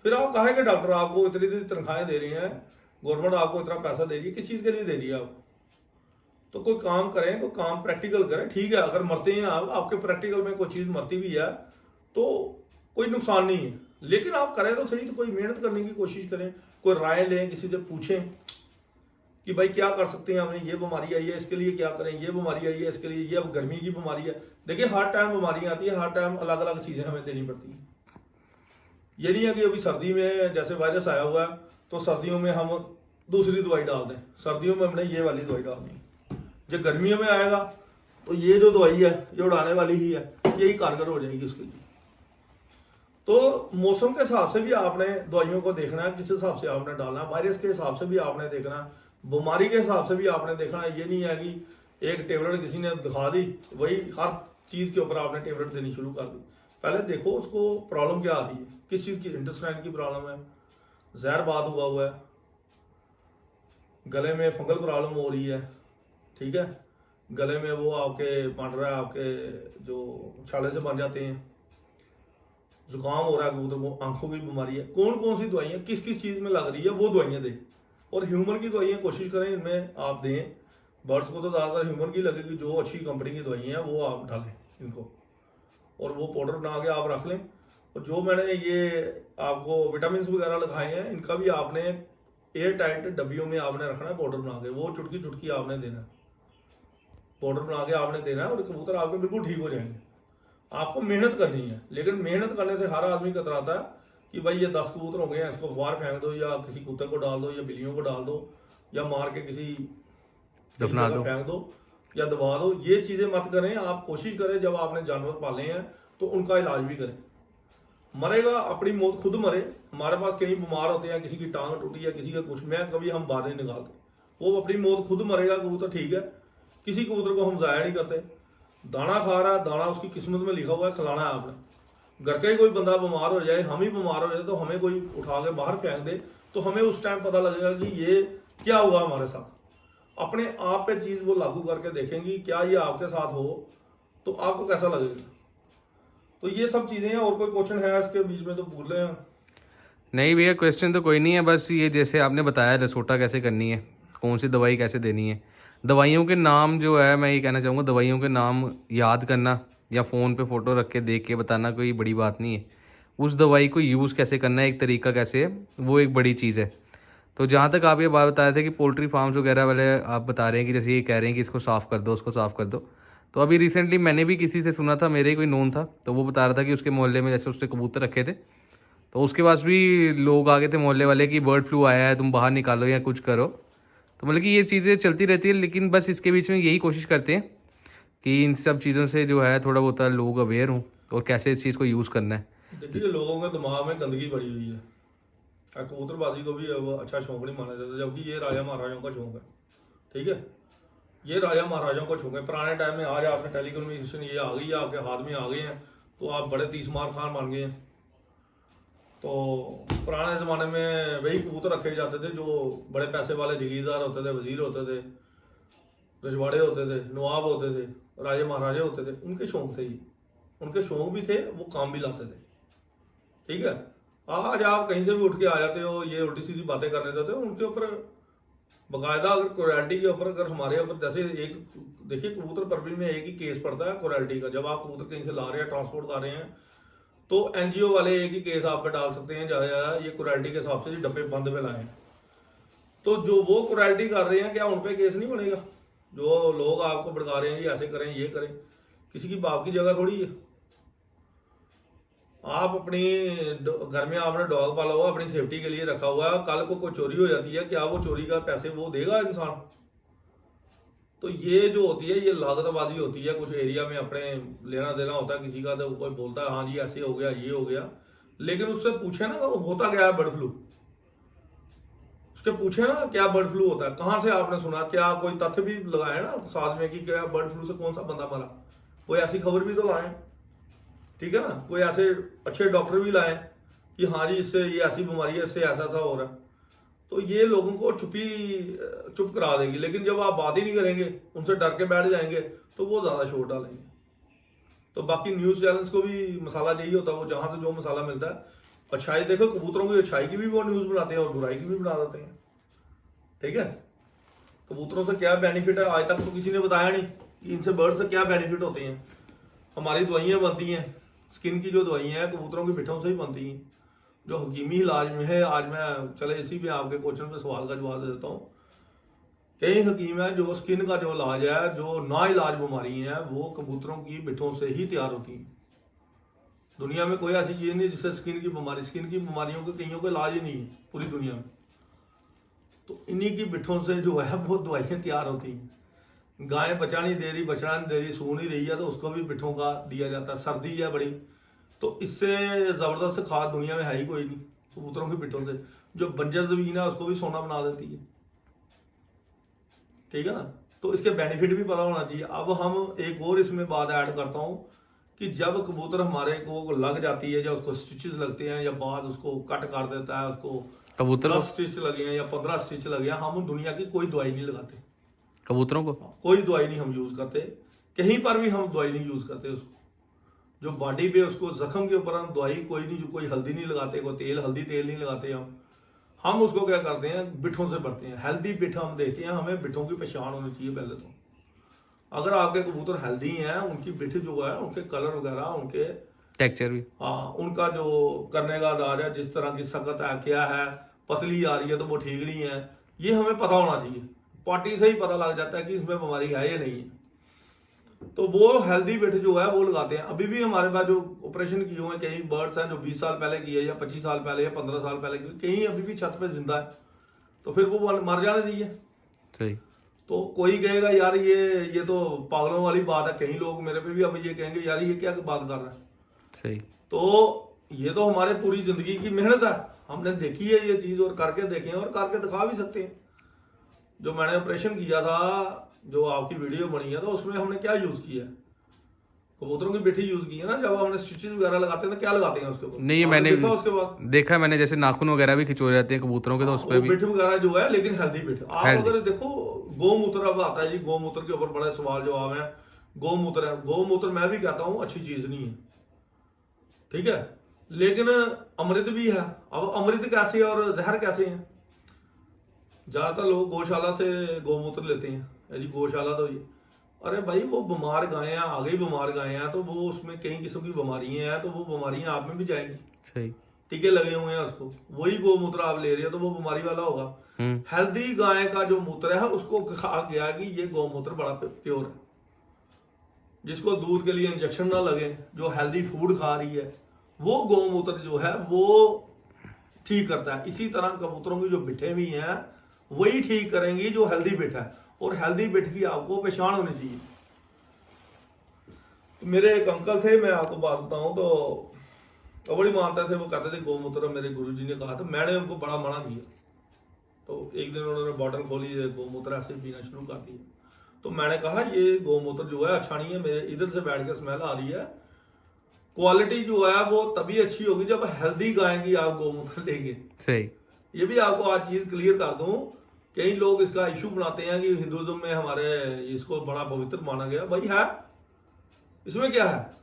फिर आप कहे कि डॉक्टर आपको इतनी तनख्वाहें दे रही हैं, गवर्नमेंट आपको इतना पैसा दे रही है, किस चीज के लिए दे रही है आपको? तो कोई काम करें, कोई काम प्रैक्टिकल करें। ठीक है, अगर मरते हैं आप, आपके प्रैक्टिकल में कोई चीज मरती भी है तो कोई नुकसान नहीं है, लेकिन आप करें तो सही। तो कोई मेहनत करने की कोशिश करें, कोई राय लें, किसी से पूछें कि भाई क्या कर सकते हैं, हमने ये बीमारी आई है इसके लिए क्या करें, ये बीमारी आई है इसके लिए, ये अब गर्मी की बीमारी है। देखिए, हर टाइम बीमारियां आती है, हर टाइम अलग अलग चीजें हमें देनी पड़ती हैं। ये नहीं है कि अभी सर्दी में जैसे वायरस आया हुआ है तो सर्दियों में हम दूसरी दवाई डाल दें, सर्दियों में हमने ये वाली दवाई डालनी। जब गर्मियों में आएगा तो ये जो दवाई है ये उड़ाने वाली ही है, यही कारगर हो जाएगी उसके लिए। तो मौसम के हिसाब से भी आपने दवाइयों को देखना है, किस हिसाब से आपने डालना है। वायरस के हिसाब से भी आपने देखना है, बीमारी के हिसाब से भी आपने देखना है। ये नहीं है कि एक टेबलेट किसी ने दिखा दी, वही हर चीज के ऊपर आपने टेबलेट देनी शुरू कर दी। पहले देखो उसको प्रॉब्लम क्या आ रही है, किस चीज की, इंटेस्टाइन की प्रॉब्लम है, जहरबाद हुआ है, गले में फंगल प्रॉब्लम हो रही है, ठीक है, गले में वो आपके बन रहा है, आपके जो छाले से बन जाते हैं, जुकाम हो रहा है कबूतर को, आंखों की बीमारी है। कौन कौन सी दवाइयाँ किस किस चीज में लग रही है वो दवाइयाँ दें। और ह्यूमन की दवाइयाँ कोशिश करें इनमें आप दें। बर्ड्स को तो ज़्यादातर ह्यूमन की लगेगी, जो अच्छी कंपनी की दवाइयाँ हैं वो आप डालें इनको, और वो पाउडर बना के आप रख लें। और जो मैंने ये आपको विटामिन वगैरह लिखाए हैं, इनका भी आपने एयर टाइट डब्बियों में आपने रखना है पाउडर बना के, वो चुटकी चुटकी आपने देना है, पाउडर बना के आपने देना है, और कबूतर आपके बिल्कुल ठीक हो जाएंगे। आपको मेहनत करनी है, लेकिन मेहनत करने से हर आदमी कतराता है कि भाई ये 10 कबूतर हो गए हैं, इसको बाहर फेंक दो, या किसी कुत्ते को डाल दो, या बिल्लियों को डाल दो, या मार के किसी दफना दो, फेंक दो, या दबा दो। ये चीजें मत करें। आप कोशिश करें जब आपने जानवर पाले हैं तो उनका इलाज भी करें। मरेगा अपनी मौत खुद मरे। हमारे पास कई बीमार होते हैं, किसी की टांग टूटी है, किसी का कुछ, मैं कभी हम बाहर नहीं निकालते, वो अपनी मौत खुद मरेगा कबूतर, ठीक है। किसी कबूतर को हम जाया नहीं करते। दाना खा रहा है, दाना उसकी किस्मत में लिखा हुआ है, खिलाना है आपने। घर का ही कोई बंदा बीमार हो जाए, हम ही बीमार हो जाए, तो हमें कोई उठा के बाहर फेंक दे तो हमें उस टाइम पता लगेगा कि ये क्या हुआ हमारे साथ। अपने आप पे चीज वो लागू करके देखेंगी, क्या ये आपके साथ हो तो आपको कैसा लगेगा। तो ये सब चीजें हैं। और कोई क्वेश्चन है इसके बीच में तो पूछ लें। नहीं भैया, क्वेश्चन तो कोई नहीं है, बस ये जैसे आपने बताया रसोटा कैसे करनी है, कौन सी दवाई कैसे देनी है, दवाइयों के नाम जो है, मैं ये कहना चाहूँगा, दवाइयों के नाम याद करना या फ़ोन पे फ़ोटो रख के देख के बताना कोई बड़ी बात नहीं है। उस दवाई को यूज़ कैसे करना है, एक तरीका कैसे है, वो एक बड़ी चीज़ है। तो जहाँ तक आप ये बात बता रहे थे कि पोल्ट्री फार्म्स वगैरह वाले आप बता रहे हैं कि जैसे ये कह रहे हैं कि इसको साफ़ कर दो, उसको साफ़ कर दो, तो अभी रिसेंटली मैंने भी किसी से सुना था, मेरे ही कोई नोन था, तो वो बता रहा था कि उसके मोहल्ले में जैसे उसने कबूतर रखे थे, तो उसके पास भी लोग आ गए थे मोहल्ले वाले कि बर्ड फ्लू आया है, तुम बाहर निकालो या कुछ करो। तो मतलब कि ये चीज़ें चलती रहती है, लेकिन बस इसके बीच में यही कोशिश करते हैं कि इन सब चीज़ों से जो है थोड़ा बहुत लोग अवेयर हों और कैसे इस चीज़ को यूज़ करना है। देखिए, लोगों के दिमाग में गंदगी पड़ी हुई है। कबूतरबाजी को भी अब अच्छा शौक नहीं माना जाता, जबकि ये राजा महाराजाओं का शौक है। ठीक है, ये राजा महाराजाओं का शौक है। पुराने टाइम में आज आपने टेलीकम्युनिकेशन ये आ गई है, आपके हाथ में आ गए हैं, तो आप बड़े तीसमार खान बन गए हैं। तो पुराने ज़माने में वही कबूतर रखे जाते थे जो बड़े पैसे वाले जगीरदार होते थे, वजीर होते थे, रजवाड़े होते थे, नवाब होते थे, राजे महाराजे होते थे, उनके शौक थे ये। उनके शौक भी थे, वो काम भी लाते थे। ठीक है, आज आप कहीं से भी उठ के आ जाते हो, ये उल्टी सीधी बातें करने देते हो उनके ऊपर। बाकायदा अगर क्वालिटी के ऊपर, अगर हमारे ऊपर जैसे एक देखिए, कबूतर परवी में एक ही केस पड़ता है क्वालिटी का। जब आप कबूतर कहीं से ला रहे हैं, ट्रांसपोर्ट कर रहे हैं, तो एनजीओ वाले एक ही केस आप पे डाल सकते हैं, ज़्यादा ये क्वालिटी के हिसाब से डब्बे बंद में लाए। तो जो वो क्वालिटी कर रहे हैं, क्या उन पे केस नहीं बनेगा? जो लोग आपको भड़का रहे हैं, ये ऐसे करें, ये करें, किसी की बाप की जगह थोड़ी है। आप अपनी घर में आपने डॉग पाला हुआ, अपनी सेफ्टी के लिए रखा हुआ है, कल को कोई चोरी हो जाती है, क्या वो चोरी का पैसे वो देगा इंसान? तो ये जो होती है, ये लागतबाजी होती है। कुछ एरिया में अपने लेना देना होता है किसी का, तो कोई बोलता है हाँ जी ऐसे हो गया, ये हो गया, लेकिन उससे पूछे ना होता क्या है बर्ड फ्लू। उसके पूछे ना क्या बर्ड फ्लू होता है, कहाँ से आपने सुना, क्या कोई तथ्य भी लगाए ना साथ में कि क्या बर्ड फ्लू से कौन सा बंदा मरा, कोई ऐसी खबर भी तो लाए। ठीक है ना, कोई ऐसे अच्छे डॉक्टर भी लाए कि हाँ जी इससे ये ऐसी बीमारी है, इससे ऐसा ऐसा हो रहा है। तो ये लोगों को चुप करा देगी। लेकिन जब आप बात ही नहीं करेंगे, उनसे डर के बैठ जाएंगे, तो वो ज़्यादा शोर डालेंगे। तो बाकी न्यूज़ चैनल्स को भी मसाला चाहिए होता है, वो जहाँ से जो मसाला मिलता है। अच्छाई देखो, कबूतरों की अच्छाई की भी वो न्यूज़ बनाते हैं और बुराई की भी बना देते हैं। ठीक है, कबूतरों से क्या बेनिफिट है आज तक तो किसी ने बताया नहीं कि इनसे बर्ड से क्या बेनिफिट होते हैं। हमारी दवाइयाँ बनती हैं, स्किन की जो दवाइयाँ हैं कबूतरों की बिठों से ही बनती हैं, जो हकीमी इलाज में है। आज मैं चले इसी में आपके क्वेश्चन पे सवाल का जवाब दे देता हूँ। कई हकीम है जो स्किन का जो इलाज है, जो ना इलाज बीमारी है, वो कबूतरों की बिठों से ही तैयार होती हैं। दुनिया में कोई ऐसी चीज़ नहीं जिससे स्किन की बीमारियों के कईयों का इलाज ही नहीं है पूरी दुनिया में। तो इन्हीं की बिठों से जो है वो दवाइयाँ तैयार होती हैं। गाय बचा नहीं दे रही, बचना नहीं दे रही, सू नहीं रही है, तो उसको भी बिठों का दिया जाता है। सर्दी है बड़ी, तो इससे ज़बरदस्त खाद दुनिया में है ही कोई नहीं। कबूतरों की बिठों से जो बंजर ज़मीन है उसको भी सोना बना देती है। ठीक है ना, तो इसके बेनिफिट भी पता होना चाहिए। अब हम एक और इसमें बात ऐड करता हूँ कि जब कबूतर हमारे को लग जाती है, जब उसको स्टिचेस लगते हैं या बाज उसको कट कर देता है, उसको कबूतर 10 स्टिच लगे हैं या 15 स्टिच लगे हैं, हम दुनिया की कोई दवाई नहीं लगाते कबूतरों को, कोई दवाई नहीं हम यूज करते। कहीं पर भी हम दवाई नहीं यूज करते। उसको जो बॉडी पे उसको जख्म के ऊपर हम दवाई कोई नहीं, जो कोई हल्दी नहीं लगाते, कोई तेल हल्दी तेल नहीं लगाते। हम उसको क्या करते हैं, बिठों से बढ़ते हैं। हेल्दी बिठ हम देखते हैं, हमें बिठों की पहचान होनी चाहिए पहले तो। अगर आपके कबूतर हेल्दी हैं, उनकी बिठ जो है, उनके कलर वगैरह, उनके टेक्सचर भी, हाँ, उनका जो करने का अंदाज है, जिस तरह की सख्त है, क्या है, पतली आ रही है तो वो ठीक नहीं है, ये हमें पता होना चाहिए। पार्टी से ही पता लग जाता है कि इसमें बीमारी है या नहीं है। तो वो हेल्दी बिठ जो है वो लगाते हैं। अभी भी हमारे पास जो ऑपरेशन किए हुए हैं कई बर्ड्स हैं जो 20 साल पहले किए या 25 साल पहले या 15 साल पहले किए, कहीं अभी भी छत पे जिंदा है, तो फिर वो मर जाने चाहिए। सही। तो कोई कहेगा यार ये तो पागलों वाली बात है। कई लोग मेरे पे भी अब ये कहेंगे यार ये क्या बात कर रहा है। सही। तो ये तो हमारे पूरी जिंदगी की मेहनत है, हमने देखी है ये चीज और करके देखे हैं और करके दिखा भी सकते हैं। जो मैंने ऑपरेशन किया था, जो आपकी वीडियो बनी है, तो उसमें हमने क्या यूज किया है, कबूतरों की बिठी यूज की है ना। जब हमने स्टिचेस वगैरह लगाते हैं तो क्या लगाते हैं उसके ऊपर? नहीं, ये मैंने देखा उसके बाद देखा, मैंने जैसे नाखून वगैरह भी खिंचो जाते हैं कबूतरों के, तो उस पर भी बिठ वगैरह जो है, लेकिन हेल्दी बिठ। आप अगर देखो गौमूत्र, अब आता है जी गौमूत्र के ऊपर बड़े सवाल जवाब है। गौमूत्र है, गौमूत्र मैं भी कहता हूँ अच्छी चीज नहीं है, ठीक है, लेकिन अमृत भी है। अब अमृत कैसे और जहर कैसे है? ज्यादातर लोग गौशाला से गौमूत्र लेते हैं जी, गौशाला तो ये, अरे भाई वो बीमार गाय हैं, आगे ही बीमार गाय हैं, तो वो उसमें कई किस्म की बीमारियां हैं, तो वो बीमारियां आप में भी जाएंगी। सही। टीके लगे हुए हैं उसको, वही गौमूत्र आप ले रहे हो तो वो बीमारी वाला होगा। हेल्दी गाय का जो मूत्र है उसको कहा गया कि ये गौमूत्र बड़ा प्योर है, जिसको दूध के लिए इंजेक्शन ना लगे, जो हेल्दी फूड खा रही है, वो गौमूत्र जो है वो ठीक करता है। इसी तरह कबूतरों की जो बिठे भी हैं वही ठीक करेंगी जो हेल्दी बिठ है, और हेल्दी बिठ की आपको पहचान होनी चाहिए। मेरे एक अंकल थे, मैं आपको बात बताऊं तो वो बड़ी मानते थे, वो कहते थे गौमूत्र, मेरे गुरुजी ने कहा, तो मैंने उनको बड़ा मना किया। तो एक दिन उन्होंने बॉटल खोली, गौमूत्र ऐसे पीना शुरू कर दिया। तो मैंने कहा ये गौमूत्र जो है अच्छा नहीं है, मेरे इधर से बैठ के स्मेल आ रही है। क्वालिटी जो है वो तभी अच्छी होगी जब हेल्दी गाय की आप गौमूत्र लेंगे। सही। ये भी आपको आज चीज क्लियर कर दूं, कई लोग इसका इशू बनाते हैं कि हिंदुइज्म में हमारे इसको बड़ा पवित्र माना गया। भाई है, इसमें क्या है,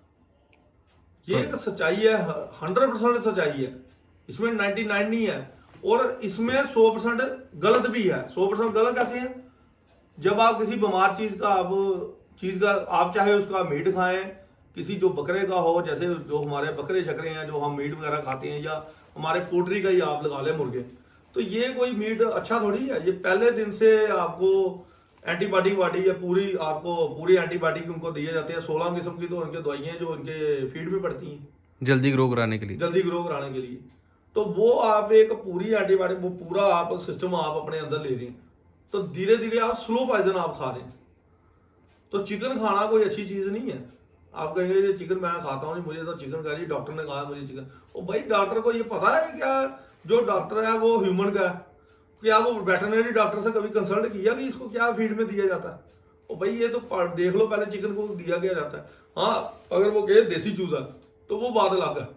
ये एक सच्चाई है, 100% सच्चाई है, इसमें 99 नहीं है। और इसमें 100% गलत भी है। 100% गलत कैसे है? जब आप किसी बीमार चीज का आप चाहे उसका मीट खाएं, किसी जो बकरे का हो, जैसे जो हमारे बकरे शकरे हैं जो हम मीट वगैरह खाते हैं, या हमारे पोल्ट्री का ही आप लगा लें मुर्गे, तो ये कोई मीट अच्छा थोड़ी है। ये पहले दिन से आपको एंटीबायोटिक वाडी या पूरी एंटीबायोटिक उनको दिए जाते हैं। 16 किस्म की तो उनके दवाइयाँ जो उनके फीड में पड़ती हैं जल्दी ग्रो कराने के लिए, तो वो आप एक पूरी एंटीबायोटिक, वो पूरा आप सिस्टम आप अपने अंदर ले रहे हैं, तो धीरे धीरे आप स्लो पॉइजन आप खा रहे हैं। तो चिकन खाना कोई अच्छी चीज नहीं है। आप कहेंगे ये चिकन मैं खाता हूँ, मुझे तो चिकन खा रही, डॉक्टर ने कहा मुझे चिकन। ओ भाई, डॉक्टर को ये पता है क्या जो डॉक्टर है वो ह्यूमन का है? क्या वो वेटरनरी डॉक्टर से कभी कंसल्ट किया कि इसको क्या फीड में दिया जाता है? ओ भाई, ये तो देख लो, पहले चिकन को दिया गया जाता है। हाँ, अगर वो कहे देसी चूजा तो वो बात अलग है,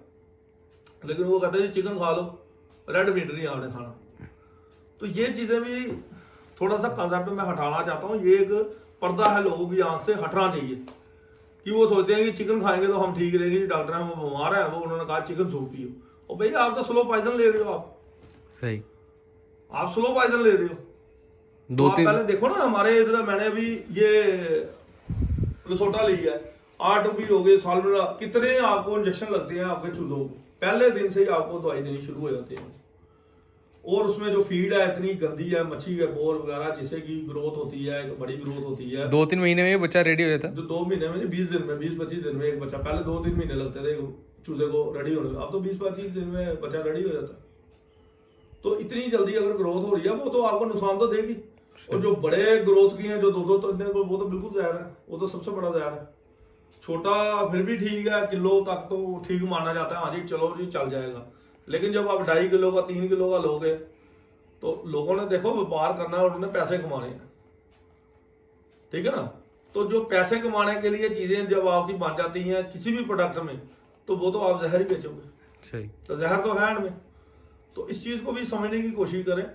लेकिन वो कहते हैं चिकन खा लो, रेड मीट नहीं आपने खाना। तो ये चीजें भी थोड़ा सा कंसेप्ट में हटाना चाहता हूँ। ये एक पर्दा है लोगों की आंख से हटना चाहिए कि वो सोचते हैं कि चिकन खाएंगे तो हम ठीक रहेंगे, डॉक्टर हैं वो बीमार है, वो उन्होंने कहा चिकन सूप पियो। और भैया आप तो स्लो पॉइजन ले रहे हो। आप सही, आप स्लो पॉइजन ले रहे हो। तो आप पहले देखो ना, हमारे इधर मैंने अभी ये रसोटा ली है, 8 रुपये हो गए साल में, कितने आपको इंजेक्शन लगते हैं आपके चूजों को, पहले दिन से ही आपको दवाई देनी शुरू हो जाती है। और उसमें जो फीड है इतनी गंदी है, मच्छी के बोर वगैरह, जिससे कि ग्रोथ होती है, एक बड़ी ग्रोथ होती है। 2-3 महीने में बच्चा रेडी हो जाता है। 2 महीने में, 20 दिन में, 20-25 दिन में एक बच्चा। पहले 2-3 महीने लगते थे चूजे को रेडी होने में, अब तो 20-25 दिन में बच्चा रेडी हो जाता है। तो इतनी जल्दी अगर ग्रोथ हो रही है, वो तो आपको नुकसान तो देगी। और जो बड़े ग्रोथ की हैं, जो 2-2 दिन को, वो तो बिल्कुल जहर है, वो तो सबसे बड़ा जहर है। छोटा फिर भी ठीक है, किलो तक तो ठीक माना जाता है, हाँ जी चलो जी चल जाएगा। लेकिन जब आप 2.5 किलो का, 3 किलो का लोगे, तो लोगों ने देखो व्यापार करना है, उन्होंने पैसे कमाने हैं, ठीक है ना। तो जो पैसे कमाने के लिए चीजें जब आपकी बन जाती हैं किसी भी प्रोडक्ट में, तो वो तो आप जहर ही बेचोगे। सही, तो जहर तो है इनमें। तो इस चीज को भी समझने की कोशिश करें।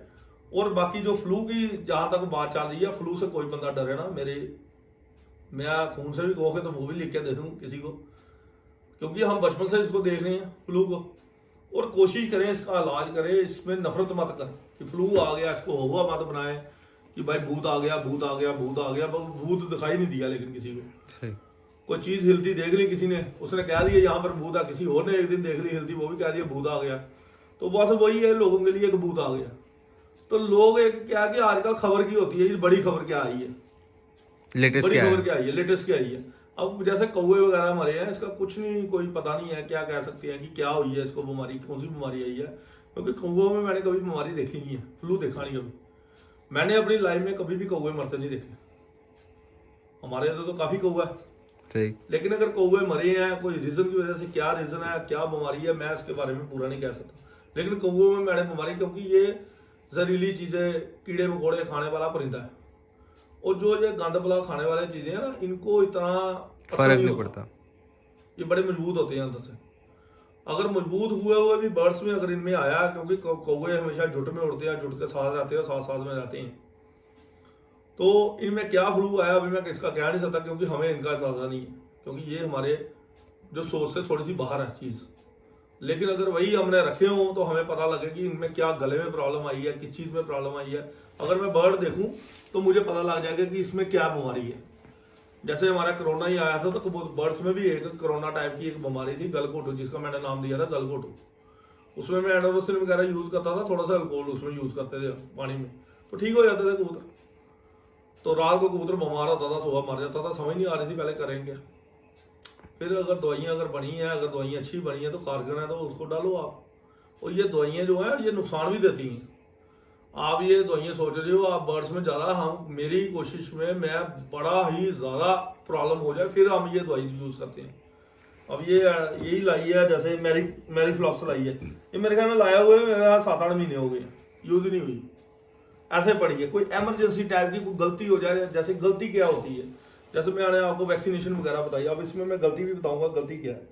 और बाकी जो फ्लू की जहां तक बात चल रही है, फ्लू से कोई बंदा डरे ना। मैं खून से भी कहोगे तो वो भी लिख के दे दूं किसी को, क्योंकि हम बचपन से इसको देख रहे हैं फ्लू को। और कोशिश करें इसका इलाज करें, इसमें नफरत मत कर कि फ्लू आ गया इसको हुआ मत बनाए कि भाई भूत आ गया, भूत आ गया, भूत आ गया। भूत दिखाई नहीं दिया लेकिन किसी को। कोई चीज हिलती देख ली किसी ने, उसने कह दिया यहाँ पर भूत आ, किसी और ने एक दिन देख ली हिलती, वो भी कह दिया भूत आ गया। तो बस वही है लोगों के लिए, एक भूत आ गया। तो लोग एक क्या कि आजकल खबर की होती है, ये बड़ी खबर क्या आई है, लेटेस्ट बड़ी खबर क्या आई है, लेटेस्ट क्या आई है। अब जैसे कौवे वगैरह मरे हैं, इसका कुछ नहीं, कोई पता नहीं है, क्या कह सकते हैं कि क्या हुई है इसको, बीमारी कौन सी बीमारी आई है। क्योंकि कौवों में मैंने कभी बीमारी देखी नहीं है, फ्लू देखा नहीं कभी। मैंने अपनी लाइफ में कभी भी कौवे मरते नहीं देखे। हमारे इधर तो काफी कौवा है, लेकिन अगर कौवे मरे हैं कोई रीजन की वजह से, क्या रीजन है, क्या बीमारी है, मैं इसके बारे में पूरा नहीं कह सकता। लेकिन कौवों में मैंने बीमारी, क्योंकि ये जहरीली चीजें, कीड़े मकोड़े खाने वाला परिंदा है। और जो ये गंद बला खाने वाली चीजें हैं ना, इनको इतना फर्क नहीं पड़ता। ये बड़े मजबूत होते हैं अंदर से। अगर मजबूत हुए हुए भी बर्ड्स में अगर इनमें आया, क्योंकि कौवे हमेशा झुंड में उड़ते हैं, झुंड के साथ रहते हैं, साथ साथ में रहते हैं, तो इनमें क्या फ्लू आया अभी मैं इसका कह नहीं सकता, क्योंकि हमें इनका अंदाजा नहीं है, क्योंकि ये हमारे जो सोच से थोड़ी सी बाहर है चीज। लेकिन अगर वही हमने रखे हो तो हमें पता लगे कि इनमें क्या गले में प्रॉब्लम आई है, किस चीज में प्रॉब्लम आई है। अगर मैं बर्ड देखूं तो मुझे पता लग जाएगा कि इसमें क्या बीमारी है। जैसे हमारा कोरोना ही आया था, तो बर्ड्स में भी एक कोरोना टाइप की एक बीमारी थी, गलघोटू, जिसका मैंने नाम दिया था गलघोटू। उसमें मैं एंडोरोसिन वगैरह यूज करता था, थोड़ा सा अल्कोहल उसमें यूज करते थे पानी में, तो ठीक हो जाते थे कबूतर। तो रात को कबूतर बीमार होता था, सुबह मर जाता था, समझ नहीं आ रही थी पहले करेंगे। फिर अगर दवाइयाँ अगर बनी हैं, अगर दवाइयाँ अच्छी बनी हैं तो कारगर हैं तो उसको डालो आप। और ये दवाइयाँ जो हैं ये नुकसान भी देती हैं। आप ये दवाइयाँ सोच रहे हो आप बर्ड्स में ज़्यादा, हम मेरी कोशिश में मैं बड़ा ही ज़्यादा प्रॉब्लम हो जाए फिर हम ये दवाई यूज़ करते हैं। अब ये यही लाई है, जैसे मैरीफ्लॉक्स लाई है, ये मेरे ख्याल में लाया हुए मेरे यहाँ 7-8 महीने हो गए, यूज़ नहीं हुई, ऐसे पड़ी है। कोई एमरजेंसी टाइप की कोई गलती हो जाए, जैसे गलती क्या होती है, जैसे मैंने आपको वैक्सीनेशन वगैरह बताई, अब इसमें मैं गलती भी बताऊंगा गलती क्या है।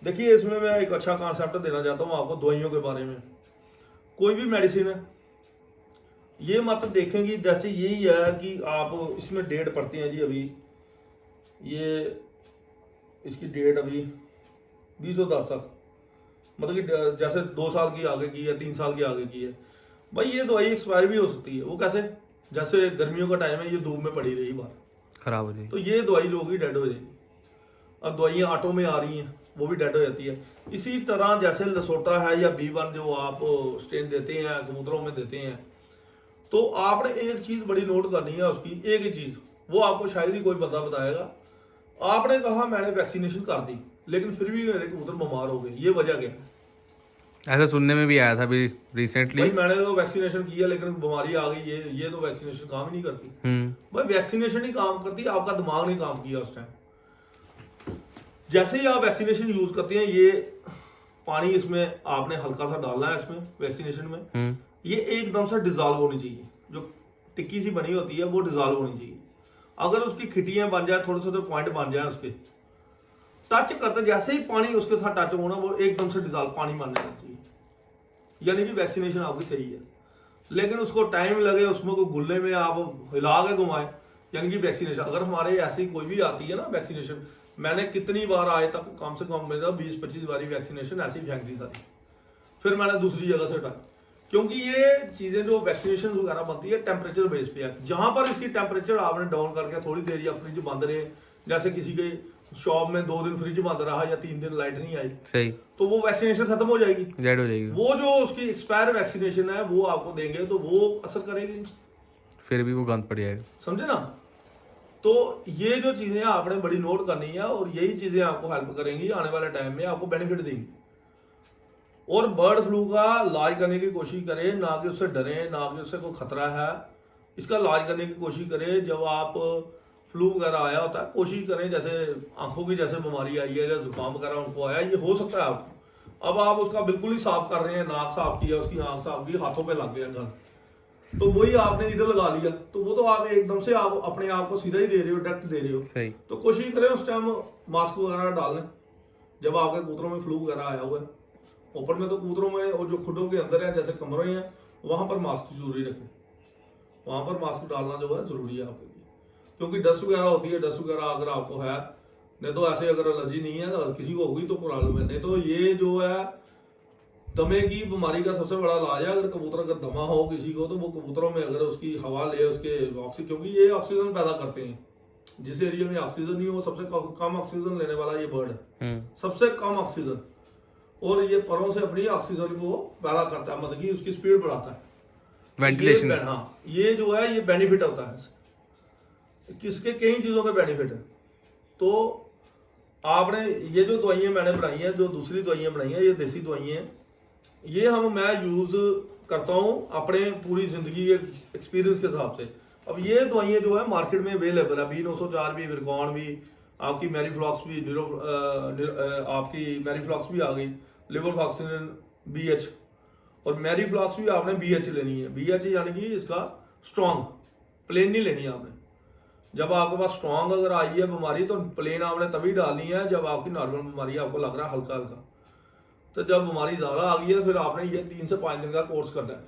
देखिए इसमें मैं एक अच्छा कॉन्सेप्ट देना चाहता हूँ आपको दवाइयों के बारे में। कोई भी मेडिसिन है ये मत देखेंगे जैसे यही है कि आप इसमें डेट पढ़ते हैं जी, अभी ये इसकी डेट अभी 2010 तक, मतलब कि जैसे 2 साल की आगे की है, 3 साल की आगे की है, भाई ये दवाई एक्सपायर भी हो सकती है। वो कैसे, जैसे गर्मियों का टाइम है, ये धूप में पड़ी रही बार खराब हो जाएगी तो ये दवाई जो होगी डेड हो जाएगी। अब दवाइयाँ ऑटो में आ रही हैं वो भी डेड हो जाती है। इसी तरह जैसे लसोटा है या B1 जो आप स्टेन देते हैं कबूतरों में देते हैं, तो आपने एक चीज बड़ी नोट करनी है उसकी, एक ही चीज, वो आपको शायद ही कोई बंदा बताएगा। आपने कहा मैंने वैक्सीनेशन कर दी लेकिन फिर भी मेरे कबूतर बीमार हो गए, ये वजह क्या है? ऐसा सुनने में भी आया था अभी रिसेंटली। भाई मैंने तो वैक्सीनेशन किया लेकिन बीमारी आ गई, ये तो वैक्सीनेशन काम ही नहीं करती। भाई वैक्सीनेशन ही काम करती, आपका दिमाग नहीं काम किया उस टाइम। जैसे ही आप वैक्सीनेशन यूज करते हैं, ये पानी इसमें आपने हल्का सा डालना है इसमें वैक्सीनेशन में, ये एकदम से डिजॉल्व होनी चाहिए, जो टिक्की सी बनी होती है वो डिजॉल्व होनी चाहिए। अगर उसकी खिटियां बन जाए, थोड़े थोड़े पॉइंट बन जाए उसके, टच करते जैसे ही पानी उसके साथ टच होना वो एकदम से डिजॉल्व पानी बन जाना चाहिए, यानी कि वैक्सीनेशन आपकी सही है। लेकिन उसको टाइम लगे, उसमें को गुल्ले में आप हिला के घुमाए, यानी कि वैक्सीनेशन अगर हमारे ऐसी कोई भी आती है ना वैक्सीनेशन, मैंने कितनी बार आए तक कम से कम मेरा 20-25 बारी वैक्सीनेशन ऐसी फेंक दी सारी, फिर मैंने दूसरी जगह से हटाई। क्योंकि ये चीजें जो वैक्सीनेशन वगैरह बनती है टेम्परेचर बेस पे है, जहां पर इसकी टेम्परेचर आपने डाउन करके थोड़ी देर या फ्रिज बंद रहे, जैसे किसी के शॉप में 2 दिन फ्रिज बंद रहा या 3 दिन लाइट नहीं आई, सही, तो वो वैक्सीनेशन खत्म हो जाएगी, डेड हो जाएगी। वो जो उसकी एक्सपायर वैक्सीनेशन है वो आपको देंगे तो वो असर करेगी, फिर भी वो गंद पड़ जाएगा, समझे ना। तो ये जो चीजें आपने बड़ी नोट करनी है और यही चीजें आपको हेल्प करेंगी आने वाले टाइम में, आपको बेनिफिट देंगी। और बर्ड फ्लू का इलाज करने की कोशिश करें, ना कि उससे डरें, ना कि उससे कोई खतरा है, इसका इलाज करने की कोशिश करें। जब आप फ्लू वगैरह आया होता है, कोशिश करें, जैसे आंखों की जैसे बीमारी आई है या जुकाम वगैरह उनको आया, ये हो सकता है आपको, अब आप उसका बिल्कुल ही साफ कर रहे हैं, नाक साफ किया, उसकी आंख साफ की, हाथों पे लग गया गन, तो वही आपने इधर लगा लिया, तो वो तो आप एकदम से आप अपने आप को सीधा ही दे रहे हो, डायरेक्ट दे रहे हो। सही। तो कोशिश करें उस टाइम मास्क वगैरह डाल लें जब आपके कबूतरों में फ्लू वगैरह आया हुआ है। ऊपर में तो कबूतरों में और जो खुडों के अंदर है जैसे कमरे हैं वहां पर मास्क जरूरी रखें, वहां पर मास्क डालना जो है जरूरी है आपके लिए, क्योंकि डस्ट वगैरह होती है, डस्ट वगैरह अगर आपको है, नहीं तो ऐसे अगर एलर्जी नहीं है तो किसी को होगी तो प्रॉब्लम है। नहीं तो ये जो है दमे की बीमारी का सबसे बड़ा इलाज है, अगर कबूतर अगर दमा हो किसी को, तो वो कबूतरों में अगर उसकी हवा ले, उसके ऑक्सीजन, क्योंकि ये ऑक्सीजन पैदा करते हैं, जिस एरिया में ऑक्सीजन नहीं हो सबसे कम ऑक्सीजन लेने वाला ये बर्ड है, सबसे कम ऑक्सीजन, और ये परों से अपनी ऑक्सीजन को पैदा करता है, मतलब कि उसकी स्पीड बढ़ाता है, वेंटिलेशन। हाँ, ये जो है ये बेनिफिट होता है, किसके कई चीजों के बेनिफिट है। तो आपने ये जो दवाइयां मैंने बनाई हैं, जो दूसरी दवाइयां बनाई हैं, ये देसी दवाइयां हैं, ये मैं यूज करता हूँ अपने पूरी जिंदगी के एक्सपीरियंस के हिसाब से। अब ये दवाइयां जो है मार्केट में अवेलेबल है, B904 भी, विरकॉन भी, आपकी मैरीफ्लॉक्स भी, आपकी मैरीफ्लॉक्स भी आ गई, लिवरफ्लॉक्सिन BH, और मैरीफ्लॉक्स भी आपने BH लेनी है, BH यानी कि इसका स्ट्रॉन्ग, प्लेन नहीं लेनी आपने। जब आपके पास स्ट्रॉन्ग अगर आई है बीमारी तो प्लेन आपने तभी डालनी है जब आपकी नॉर्मल बीमारी आपको लग रहा है हल्का हल्का। तो जब बीमारी ज्यादा आ गई है फिर आपने ये 3 से 5 दिन का कोर्स करना है।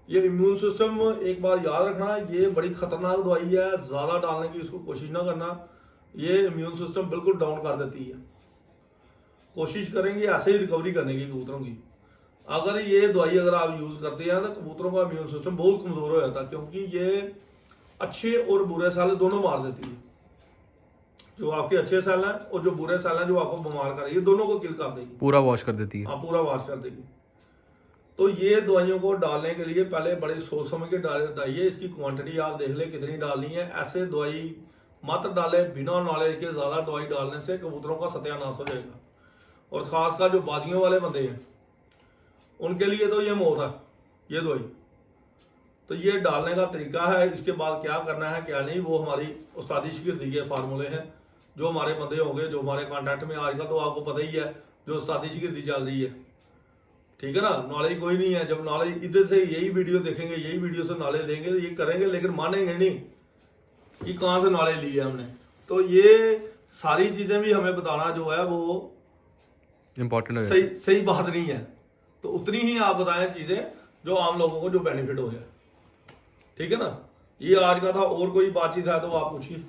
ये इम्यून सिस्टम एक बार याद रखना, ये बड़ी खतरनाक दवाई है, ज्यादा डालने की इसको कोशिश ना करना, ये इम्यून सिस्टम बिल्कुल डाउन कर देती है। कोशिश करेंगे ऐसे ही रिकवरी करने की कबूतरों की। अगर ये दवाई अगर आप यूज करते हैं तो कबूतरों का इम्यून सिस्टम बहुत कमजोर हो जाता है, क्योंकि ये अच्छे और बुरे सेल दोनों मार देती है। जो आपके अच्छे सेल हैं और जो बुरे सेल हैं जो आपको बीमार कर, ये दोनों को किल कर देगी, पूरा वॉश कर देती है। हाँ, पूरा वॉश कर देगी। तो ये दवाइयों को डालने के लिए पहले बड़े सोच समझ के डालिए, इसकी क्वांटिटी आप देख ले कितनी डालनी है। ऐसे दवाई मात्र डाले, बिना नॉलेज के ज़्यादा दवाई डालने से कबूतरों का सत्यानाश हो जाएगा। और ख़ासकर जो बाजियों वाले बंदे हैं उनके लिए तो ये मौत है ये दवाई। तो ये डालने का तरीका है, इसके बाद क्या करना है क्या नहीं वो हमारी उस्तादी शागिर्दी के फार्मूले हैं। जो हमारे बंदे होंगे जो हमारे कांटेक्ट में आजकल तो आपको पता ही है जो उस्तादी शागिर्दी चल रही है, ठीक है ना। नॉलेज कोई नहीं है, जब नॉलेज इधर से यही वीडियो देखेंगे, यही वीडियो से नॉलेज लेंगे, ये करेंगे, लेकिन मानेंगे नहीं कि कहाँ से नॉलेज ली है हमने। तो ये सारी चीजें भी हमें बताना जो है वो इम्पोर्टेंट है, सही बात नहीं है। तो उतनी ही आप बताएं चीजें जो आम लोगों को जो बेनिफिट हो जाए, ठीक है ना। ये आज का था, और कोई बातचीत है तो आप पूछिए।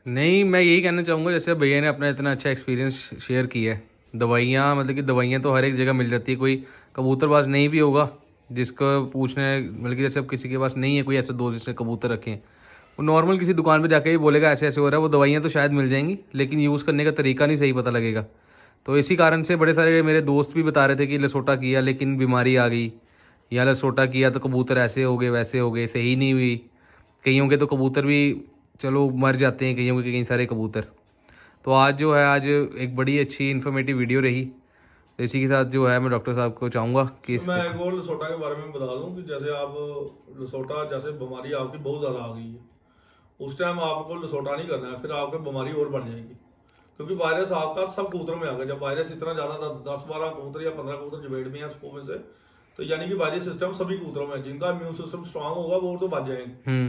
नहीं मैं यही कहना चाहूँगा, जैसे भैया ने अपना इतना अच्छा एक्सपीरियंस शेयर किया है। दवाइयाँ मतलब कि दवाइयाँ तो हर एक जगह मिल जाती है, कोई कबूतरबाज नहीं भी होगा जिसको पूछने मतलब कि जैसे अब किसी के पास नहीं है कोई ऐसे दोस्त जिसने कबूतर रखे हैं, वो नॉर्मल किसी दुकान पे जाके ही बोलेगा ऐसे ऐसे हो रहा है। वो दवाइयाँ तो शायद मिल जाएंगी लेकिन यूज़ करने का तरीका नहीं सही पता लगेगा। तो इसी कारण से बड़े सारे मेरे दोस्त भी बता रहे थे कि लसोटा किया लेकिन बीमारी आ गई, या लसोटा किया तो कबूतर ऐसे हो गए वैसे हो गए, सही नहीं हुई। कईयों के तो कबूतर भी चलो मर जाते हैं, कईयों के कई सारे कबूतर। तो आज जो है आज एक बड़ी अच्छी इन्फॉर्मेटिव वीडियो रही। तो इसी के साथ जो है मैं डॉक्टर साहब को चाहूँगा कि मैं एक और लसोटा के बारे में बता दूं कि जैसे आप लसोटा जैसे बीमारी आपकी बहुत ज़्यादा आ गई है, उस टाइम आपको लसोटा नहीं करना है, फिर आपकी बीमारी और बढ़ जाएगी। क्योंकि वायरस आपका सब कबूतरों में आ गया। जब वायरस इतना ज़्यादा 10-12 कबूतर या 15 कबूतर जबेड़ में है उसको में से, तो यानी कि वायरस सिस्टम सभी कबूतरों में, जिनका इम्यून सिस्टम स्ट्रांग होगा वो तो बच जाएंगे।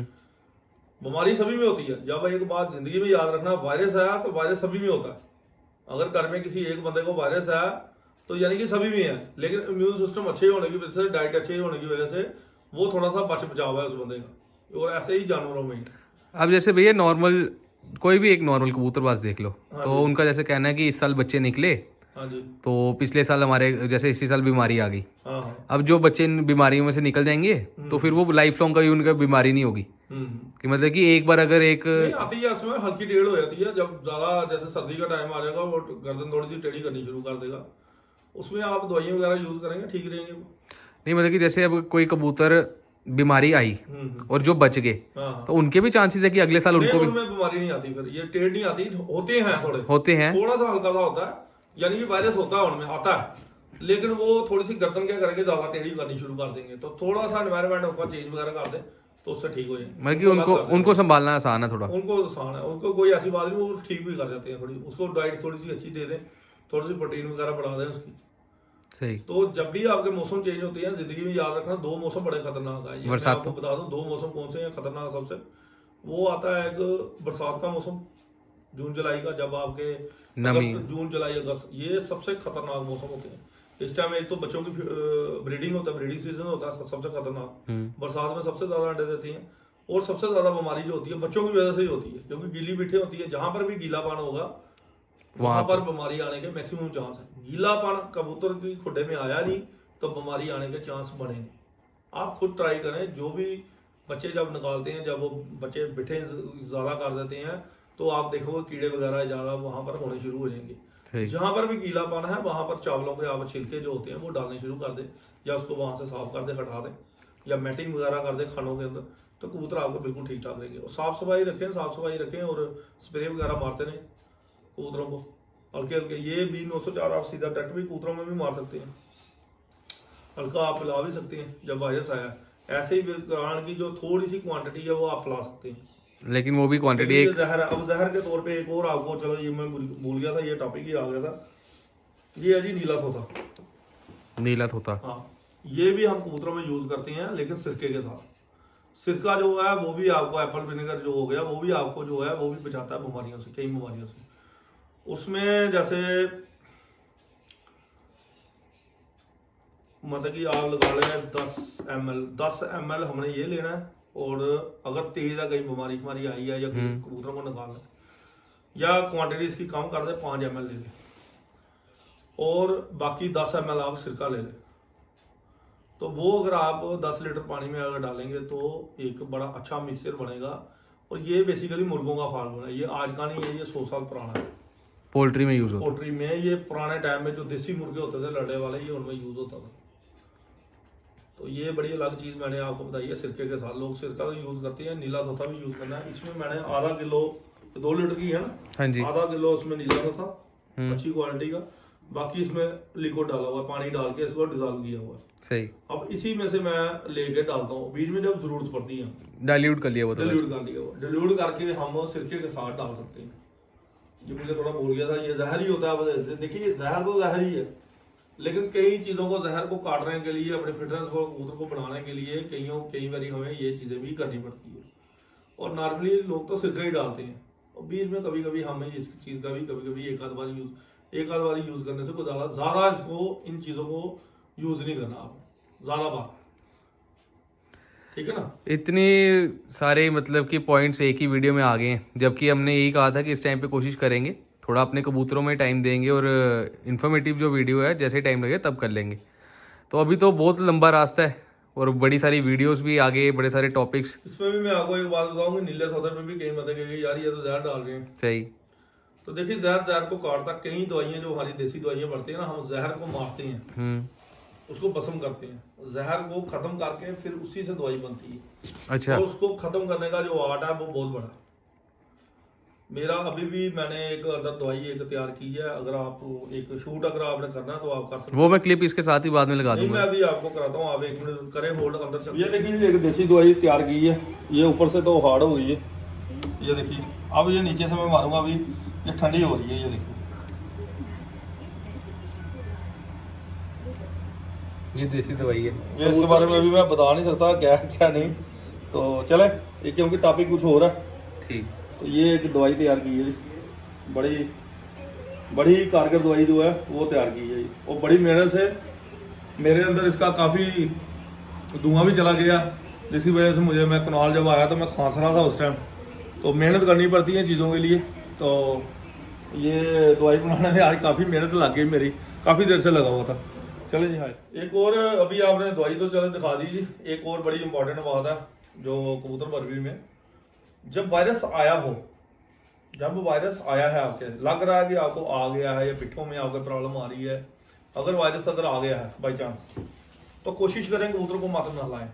बीमारी सभी में होती है। जब एक बात जिंदगी में याद रखना, वायरस आया तो वायरस सभी में होता है। अगर घर में किसी एक बंदे को वायरस आया तो यानी कि सभी में है, लेकिन इम्यून सिस्टम अच्छे होने की वजह से, डाइट अच्छे होने की वजह से वो थोड़ा सा बचाव है उस बंदे का। और ऐसे ही जानवरों में। अब जैसे भैया नॉर्मल कोई भी एक नॉर्मल कबूतरबाज देख लो, हाँ तो उनका जैसे कहना है कि इस साल बच्चे निकले, हाँ जी, तो पिछले साल हमारे जैसे इसी साल बीमारी आ गई। हाँ हाँ, अब जो बच्चे इन बीमारियों में से निकल जाएंगे तो फिर वो लाइफ लॉन्ग कभी उनका बीमारी नहीं होगी। कि मतलब कि एक बार अगर एक नहीं आती है उसमें हल्की टेढ़ हो जाती है। जब ज्यादा जैसे सर्दी का टाइम आ जाएगा वो गर्दन थोड़ी सी टेढ़ी करनी शुरू कर देगा, उसमें आप दवाइयाँ वगैरह यूज करेंगे ठीक रहेंगे। नहीं मतलब कि जैसे अब कोई कबूतर बीमारी आई और जो बच गए, हाँ, तो उनके भी चांसेस है कि अगले साल उनको भी उनमें बीमारी नहीं आती, फिर ये टेढ़ नहीं आती। होते हैं थोड़े, होते हैं, थोड़ा सा हल्का सा होता है, यानी कि वायरस होता है उनमें आता है, लेकिन वो थोड़ी सी गर्दन क्या करेंगे ज्यादा टेढ़ी करनी शुरू कर देंगे। तो थोड़ा सा एनवायरमेंट उनका चेंज वगैरह कर दे तो उससे ठीक हो जाए। मतलब कि उनको संभालना आसान है, थोड़ा उनको आसान है, उनको कोई ऐसी बात नहीं, वो ठीक भी कर जाते हैं। थोड़ी उसको डाइट थोड़ी सी अच्छी दे दें, थोड़ी सी प्रोटीन वगैरह बढ़ा दें उसकी। सही। तो जब भी आपके मौसम चेंज होते हैं जिंदगी में याद रखना, दो मौसम बड़े खतरनाक है। ये मैं आपको बता दूं दो मौसम कौन से हैं खतरनाक सबसे। वो आता है एक बरसात का मौसम, जून जुलाई का, जब आपके जून जुलाई अगस्त, ये सबसे खतरनाक मौसम होते हैं। इस टाइम एक तो बच्चों की ब्रीडिंग होता है, ब्रीडिंग सीजन होता है सबसे खतरनाक। बरसात में सबसे ज्यादा अंडे देती हैं, और सबसे ज्यादा बीमारी जो होती है बच्चों की वजह से ही होती है, क्योंकि गीली बिठे होती है। जहां पर भी गीलापन होगा वहां पर बीमारी आने के मैक्सिमम चांस है। गीलापन कबूतर की खुड्डे में आया नहीं तो बीमारी आने के चांस बढ़ेंगे। आप खुद ट्राई करें, जो भी बच्चे जब निकालते हैं, जब वो बच्चे बिठे ज्यादा कर देते हैं तो आप देखोगे कीड़े वगैरह ज्यादा वहां पर होने शुरू हो जाएंगे। जहां पर भी गीलापन है वहां पर चावलों के आप छिलके जो होते हैं वो डालने शुरू कर दें, या उसको वहां से साफ कर दे, हटा दें, या मैटिंग वगैरह कर दे खानों के अंदर, तो कबूतर आपको बिल्कुल ठीक ठाक रहेंगे। और साफ सफाई रखें और स्प्रे वगैरह मारते रहें कबूतरों को हल्के हल्के। ये भी 904 आप सीधा डट भी कबूतरों में भी मार सकते हैं, हल्का आप पिला भी सकते हैं जब वायरस आया। ऐसे ही बिल्कुल की जो थोड़ी सी क्वांटिटी है वो आप पिला सकते हैं, लेकिन वो भी क्वांटिटी एक जहर है। अब जहर के तौर पे एक और आपको, चलो ये मैं भूल गया था, ये टॉपिक ही आ गया था, ये है जी नीला तोता। हाँ, ये भी हम कबूतरों में यूज करते हैं, लेकिन सिरके के साथ। सिरका जो है वो भी आपको, एप्पल विनेगर जो हो गया वो भी आपको जो है वो भी बचाता है बीमारियों से, कई बीमारियों से। उसमें जैसे मतलब कि आप लगा लें 10 ml हमने ये लेना है। और अगर तेज है कहीं बीमारी आई है या कबूतरों को निकालना है, या क्वांटिटी इसकी कम कर दे 5 ml ले लें, और बाकी 10 ml आप सिरका ले लें। तो वो अगर आप 10 लीटर पानी में अगर डालेंगे तो एक बड़ा अच्छा मिक्सचर बनेगा। और ये बेसिकली मुर्गों का फार्मूला है, ये आज का नहीं है, ये 100 साल पुराना है। पोल्ट्री में यूज होता है। पोल्ट्री में ये पुराने टाइम में जो देसी मुर्गे होते थे लड़े वाले, ये उनमें यूज होता था। तो ये बड़ी अलग चीज मैंने आपको बताई है सिरके के साथ। लोग सिरका तो यूज करते हैं, नीला तोता भी यूज करना है। इसमें मैंने आधा किलो 2 लीटर की है ना, हाँ जी। आधा किलो उसमें नीला सा था, हम्म। अच्छी क्वालिटी का। बाकी इसमें लिक्विड डाला हुआ है, पानी डाल के इसको डिजोल्व किया हुआ है। सही। अब इसी में से मैं लेके डालता हूँ, बीच में जब जरूरत पड़ती है डाइल्यूट कर लिया वो तो बस। डिल्यूट कर लिया हुआ, डिल्यूट करके हम सिरके के साथ डाल सकते हैं। ये मुझे थोड़ा भूल गया था, ये जहर ही होता है वजह से। देखिए ये जहर तो जहर ही है, लेकिन कई चीज़ों को जहर को काटने के लिए, अपने फिटनेस को कबूतर को बढ़ाने के लिए कई बार हमें ये चीज़ें भी करनी पड़ती है। और नॉर्मली लोग तो सिरका ही डालते हैं, और बीच में कभी कभी हमें इस चीज़ का भी कभी कभी एक आध बार यूज़ करने से कुछ ज़्यादा इसको, इन चीज़ों को यूज़ नहीं करना आप ज़्यादा बार, ठीक है ना। इतने सारे मतलब कि पॉइंट्स एक ही वीडियो में आ गए हैं, जबकि हमने यही कहा था कि इस टाइम पे कोशिश करेंगे थोड़ा अपने कबूतरों में टाइम देंगे और इन्फॉर्मेटिव जो वीडियो है जैसे टाइम लगे तब कर लेंगे। तो अभी तो बहुत लंबा रास्ता है और बड़ी सारी वीडियोस भी आगे, बड़े सारे टॉपिक्स। इसमें भी मैं आपको एक बात बताऊंगी, नीले सौदे में भी कई बताएंगे कि यार ये तो जहर डाल रहे हैं। सही। तो देखिए जहर को काटता, कई दवाइयां जो हमारी देसी दवाइयां पड़ती है ना, हम जहर को मारते हैं, उसको भस्म करते हैं, जहर को खत्म करके फिर उसी से दवाई बनती है। अच्छा। तो उसको खत्म करने का जो आर्ट है वो बहुत बड़ा है। मेरा अभी भी मैंने एक अंदर दवाई एक तैयार की है, अगर आप एक शूट अगर आपने करना है तो आप कर सकते हैं। वो मैं क्लिप इसके साथ ही बाद में लगा नहीं, मैं दूंगा। अभी आपको कराता हूँ, आप 1 मिनट करें होल्ड, अंदर चल। ये देखिए एक देसी दवाई तैयार की है, ये ऊपर से तो हार्ड हो गई है, ये देखिए। अब ये नीचे से मैं मारूंगा, अभी ये ठंडी हो रही है, ये देखिए। ये देसी दवाई है, ये इसके बारे में अभी मैं बता नहीं सकता क्या क्या नहीं, तो चले ये, क्योंकि टॉपिक कुछ और है। ठीक। तो ये एक दवाई तैयार की है, बड़ी बड़ी कारगर दवाई जो है वो तैयार की है, और बड़ी मेहनत से मेरे अंदर इसका काफ़ी धुआं भी चला गया, जिसकी वजह से मुझे, मैं कनाल जब आया तो मैं खांस रहा था उस टाइम। तो मेहनत करनी पड़ती है चीज़ों के लिए, तो ये दवाई बनाने में आज काफ़ी मेहनत लग गई मेरी, काफ़ी देर से लगा हुआ था। चले जी। हाँ, एक और अभी आपने दवाई तो चले दिखा दीजिए, एक और बड़ी इंपॉर्टेंट बात है जो कबूतर परवरी में, जब वायरस आया हो, जब वायरस आया है, आपके लग रहा है कि आपको आ गया है या पिट्ठों में आपको प्रॉब्लम आ रही है, अगर वायरस अगर आ गया है बाई चांस, तो कोशिश करें कबूतर को मत नहलाएं,